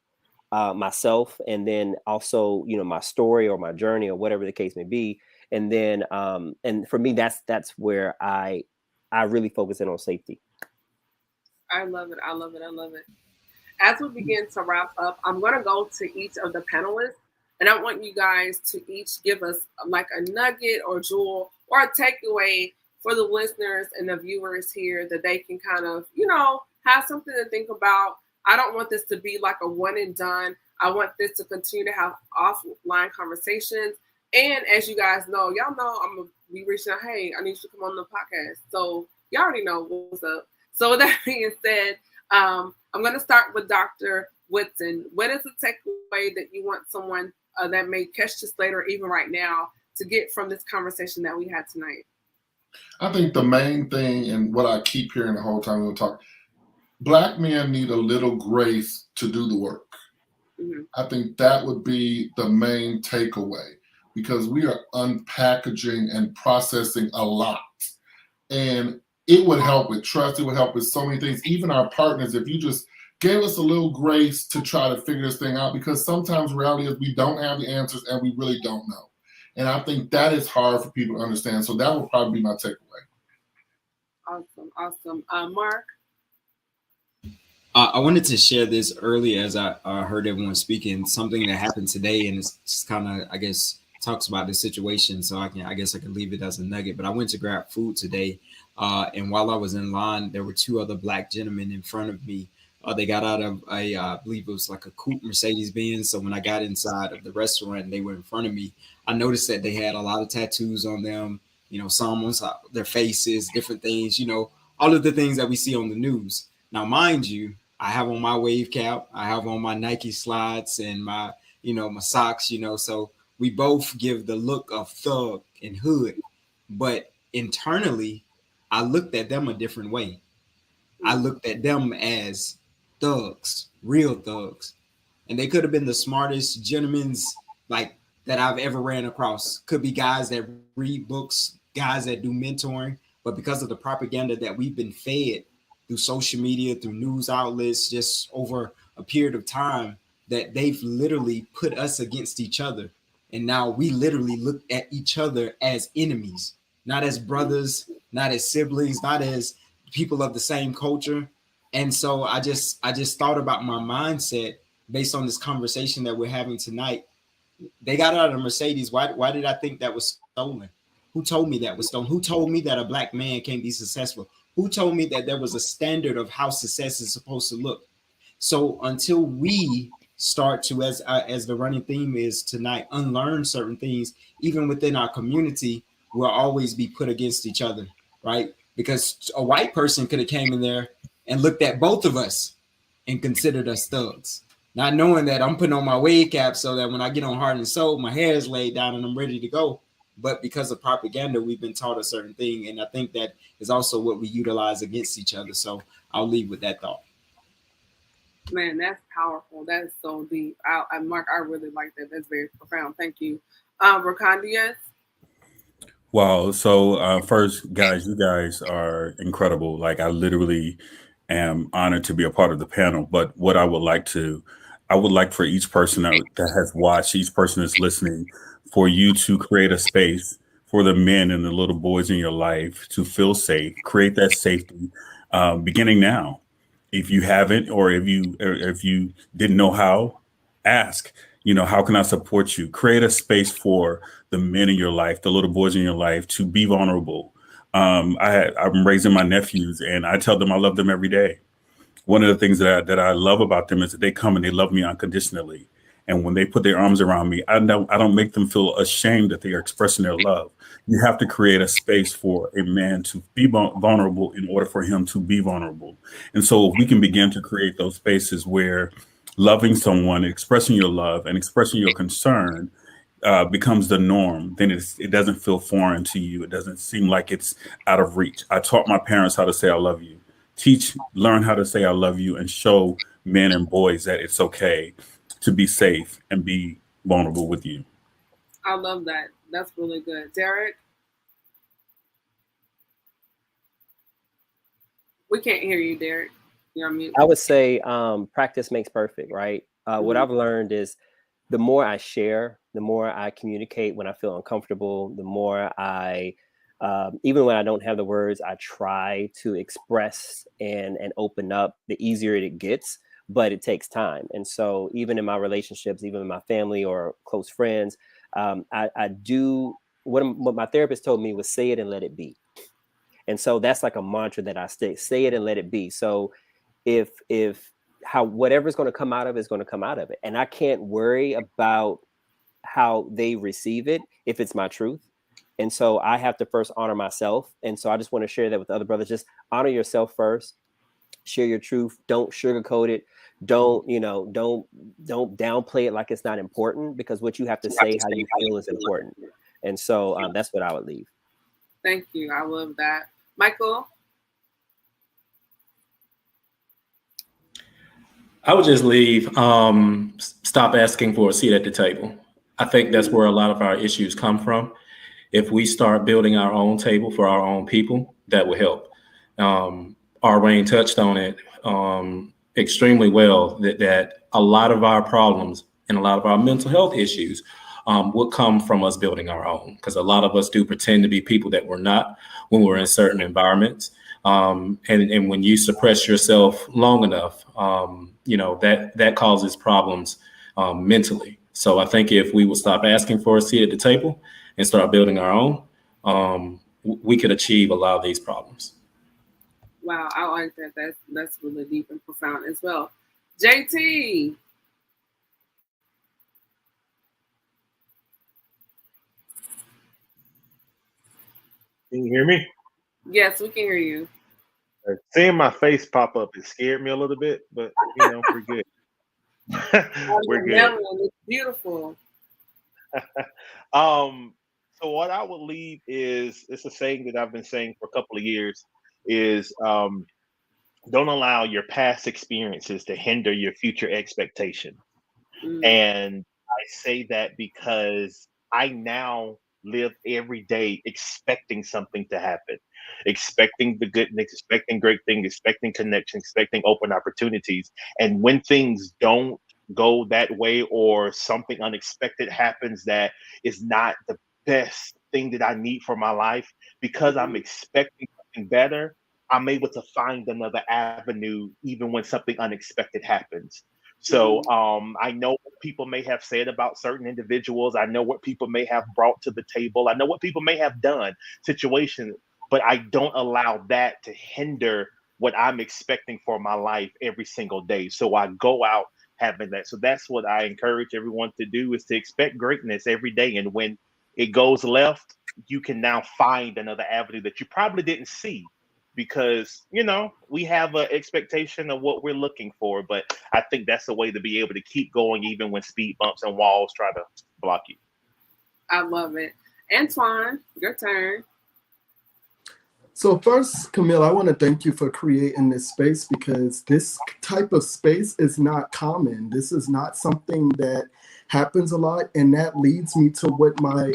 myself, and then also, my story or my journey or whatever the case may be. And then, and for me, that's where I really focus in on safety. I love it. I love it. I love it. As we begin to wrap up, I'm going to go to each of the panelists And I want you guys to each give us like a nugget or jewel or a takeaway for the listeners and the viewers here that they can kind of, have something to think about. I don't want this to be like a one and done. I want this to continue to have offline conversations. And as you guys know, y'all know I'm going to be reaching out, hey, I need you to come on the podcast. So y'all already know what's up. So with that being said, I'm going to start with Dr. Whitson. What is the takeaway that you want someone that may catch this later, even right now, to get from this conversation that we had tonight? I think the main thing, and what I keep hearing the whole time we talk, Black men need a little grace to do the work. Mm-hmm. I think that would be the main takeaway, because we are unpackaging and processing a lot. And it would help with trust. It would help with so many things. Even our partners, if you just gave us a little grace to try to figure this thing out, because sometimes reality is we don't have the answers and we really don't know. And I think that is hard for people to understand. So that would probably be my takeaway. Awesome. Mark? I wanted to share this early as I heard everyone speaking, something that happened today, and it's just kind of, I guess, talks about the situation. So I guess I can leave it as a nugget. But I went to grab food today, and while I was in line, there were two other Black gentlemen in front of me. They got out of I believe it was like a coupe Mercedes-Benz. So when I got inside of the restaurant, they were in front of me. I noticed that they had a lot of tattoos on them. Some on their faces, different things. All of the things that we see on the news. Now, mind you, I have on my wave cap, I have on my Nike slides and my, my socks, so we both give the look of thug and hood, but internally, I looked at them a different way. I looked at them as thugs, real thugs, and they could have been the smartest gentlemen's like that I've ever ran across. Could be guys that read books, guys that do mentoring, but because of the propaganda that we've been fed through social media, through news outlets, just over a period of time, that they've literally put us against each other. And now we literally look at each other as enemies, not as brothers, not as siblings, not as people of the same culture. And so I just thought about my mindset based on this conversation that we're having tonight. They got out of a Mercedes. Why did I think that was stolen? Who told me that was stolen? Who told me that a Black man can't be successful? Who told me that there was a standard of how success is supposed to look? So until we start to, as the running theme is tonight, unlearn certain things, even within our community, we'll always be put against each other, right? Because a white person could have came in there and looked at both of us and considered us thugs, not knowing that I'm putting on my wave cap so that when I get on Heart and Soul, my hair is laid down and I'm ready to go. But because of propaganda, we've been taught a certain thing. And I think that is also what we utilize against each other. So I'll leave with that thought. Man, that's powerful. That is so deep. Mark, I really like that. That's very profound. Thank you. Rakandias? Wow. So first, guys, you guys are incredible. Like, I literally am honored to be a part of the panel. But what I would like for each person that has watched, each person that's listening, for you to create a space for the men and the little boys in your life to feel safe, create that safety beginning now. If you haven't, or if you didn't know how, ask, how can I support you? Create a space for the men in your life, the little boys in your life, to be vulnerable. I'm raising my nephews, and I tell them I love them every day. One of the things that I love about them is that they come and they love me unconditionally. And when they put their arms around me, I don't make them feel ashamed that they are expressing their love. You have to create a space for a man to be vulnerable in order for him to be vulnerable. And so if we can begin to create those spaces where loving someone, expressing your love and expressing your concern becomes the norm, then it doesn't feel foreign to you. It doesn't seem like it's out of reach. I taught my parents how to say I love you. Learn how to say I love you, and show men and boys that it's okay to be safe and be vulnerable with you. I love that. That's really good. Derek? We can't hear you, Derek. You're on mute. I would say practice makes perfect, right? What I've learned is the more I share, the more I communicate when I feel uncomfortable, the more I, even when I don't have the words, I try to express and open up, the easier it gets. but it takes time. And so even in my relationships, even in my family or close friends, I do what my therapist told me was say it and let it be. And so that's like a mantra that I say it and let it be. So if whatever's going to come out of it is going to come out of it. And I can't worry about how they receive it if it's my truth. And so I have to first honor myself. And so I just want to share that with other brothers. Just honor yourself first. Share your truth. Don't sugarcoat it. Don't downplay it like it's not important, because what you have to say, how you feel, is important. And so that's what I would leave. Thank you. I love that. Michael? I would just leave, stop asking for a seat at the table. I think that's where a lot of our issues come from. If we start building our own table for our own people, that will help. Arwayne touched on it extremely well, that a lot of our problems and a lot of our mental health issues would come from us building our own, because a lot of us do pretend to be people that we're not when we're in certain environments. And when you suppress yourself long enough, that causes problems mentally. So I think if we would stop asking for a seat at the table and start building our own, we could achieve a lot of these problems. Wow, I like that. That's really deep and profound as well. JT. Can you hear me? Yes, we can hear you. Seeing my face pop up, it scared me a little bit, but we're good. We're good. It's beautiful. So what I would leave is, it's a saying that I've been saying for a couple of years, is don't allow your past experiences to hinder your future expectation. And I say that because I now live every day expecting something to happen, expecting the goodness, expecting great things, expecting connection, expecting open opportunities. And when things don't go that way, or something unexpected happens that is not the best thing that I need for my life, because I'm expecting something better, I'm able to find another avenue even when something unexpected happens. So I know what people may have said about certain individuals. I know what people may have brought to the table. I know what people may have done, situations, but I don't allow that to hinder what I'm expecting for my life every single day. So I go out having that. So that's what I encourage everyone to do, is to expect greatness every day. And when it goes left, you can now find another avenue that you probably didn't see, because we have an expectation of what we're looking for. But I think that's a way to be able to keep going even when speed bumps and walls try to block you. I love it. Antoine, your turn. So first, Camille, I want to thank you for creating this space, because this type of space is not common. This is not something that happens a lot. And that leads me to what my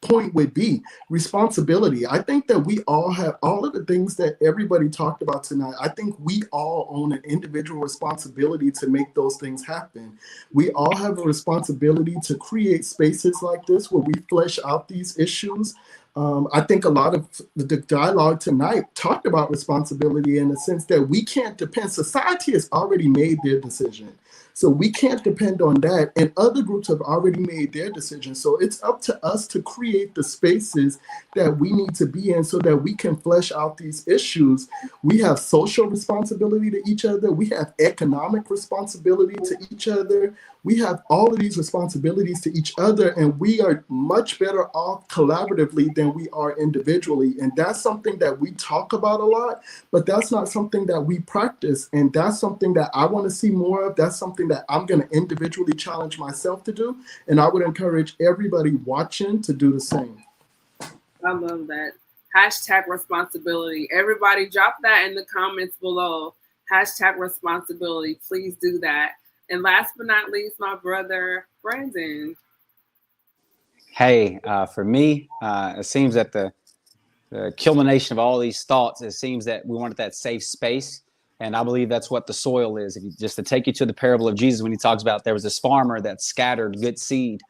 point would be: responsibility. I think that we all have all of the things that everybody talked about tonight. I think we all own an individual responsibility to make those things happen. We all have a responsibility to create spaces like this where we flesh out these issues. I think a lot of the dialogue tonight talked about responsibility, in the sense that we can't depend. Society has already made their decision. So we can't depend on that. And other groups have already made their decisions. So it's up to us to create the spaces that we need to be in so that we can flesh out these issues. We have social responsibility to each other. We have economic responsibility to each other. We have all of these responsibilities to each other, and we are much better off collaboratively than we are individually. And that's something that we talk about a lot, but that's not something that we practice. And that's something that I want to see more of. That's something that I'm going to individually challenge myself to do. And I would encourage everybody watching to do the same. I love that. Hashtag responsibility. Everybody drop that in the comments below. Hashtag responsibility. Please do that. And last but not least, my brother, Brandon. Hey, for me, it seems that the culmination of all these thoughts, it seems that we wanted that safe space. And I believe that's what the soil is. If you, just to take you to the parable of Jesus, when he talks about there was this farmer that scattered good seed.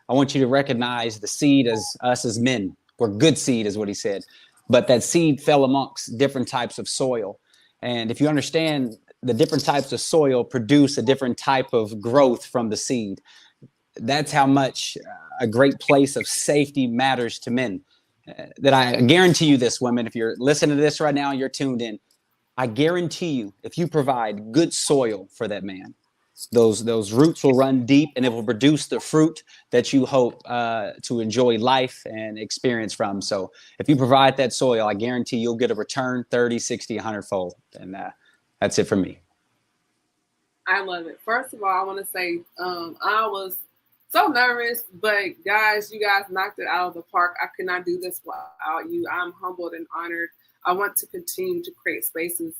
I want you to recognize the seed as us as men. We're good seed is what he said. But that seed fell amongst different types of soil. And if you understand the different types of soil produce a different type of growth from the seed. That's how much a great place of safety matters to men. That I guarantee you this, women, if you're listening to this right now, you're tuned in. I guarantee you, if you provide good soil for that man, those roots will run deep and it will produce the fruit that you hope to enjoy life and experience from. So if you provide that soil, I guarantee you'll get a return 30, 60, 100-fold. And that's it for me. I love it. First of all, I want to say I was so nervous, but guys, you guys knocked it out of the park. I could not do this without you. I'm humbled and honored. I want to continue to create spaces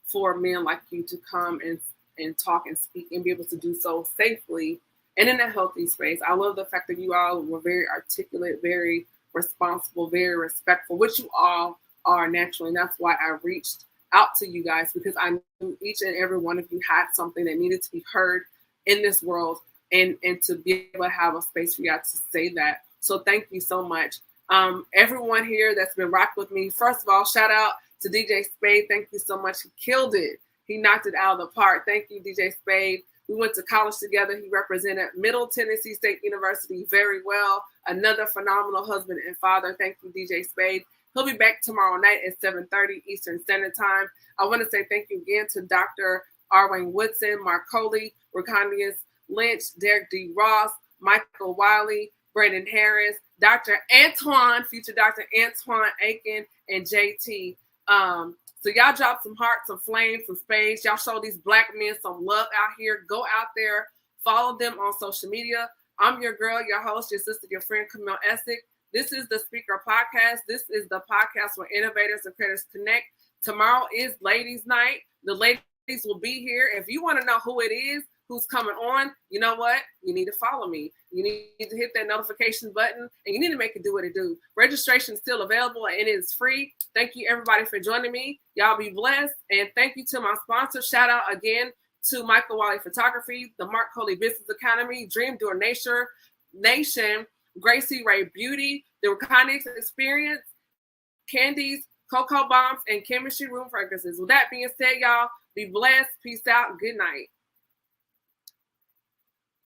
for men like you to come and talk and speak and be able to do so safely and in a healthy space. I love the fact that you all were very articulate, very responsible, very respectful, which you all are naturally. And that's why I reached out to you guys, because I knew each and every one of you had something that needed to be heard in this world, and to be able to have a space for you guys to say that. So thank you so much. Everyone here that's been rocking with me, first of all, shout out to DJ Spade. Thank you so much. He killed it. He knocked it out of the park. Thank you, DJ Spade. We went to college together. He represented Middle Tennessee State University very well. Another phenomenal husband and father. Thank you, DJ Spade. He'll be back tomorrow night at 7:30 Eastern Standard Time. I want to say thank you again to Dr. Arwayne Woodson, Mark Coley, Reconius Lynch, Derek D. Ross, Michael Wiley, Brandon Harris, Dr. Antoine, future Dr. Antoine Aiken, and JT. So y'all drop some hearts, some flames, some spades. Y'all show these black men some love out here. Go out there, follow them on social media. I'm your girl, your host, your sister, your friend, Camille Essick. This is the Speaker Podcast. This is the podcast where innovators and creators connect. Tomorrow is Ladies Night. The ladies will be here. If you want to know who it is, who's coming on, you know what? You need to follow me. You need to hit that notification button, and you need to make it do what it do. Registration is still available, and it is free. Thank you, everybody, for joining me. Y'all be blessed, and thank you to my sponsor. Shout out again to Michael Wiley Photography, the Mark Coley Business Academy, Dream Door Nation, Gracie Ray Beauty, the Reconics Experience, Candies, Cocoa Bombs, and Chemistry Room Fragrances. With that being said, y'all, be blessed. Peace out. Good night.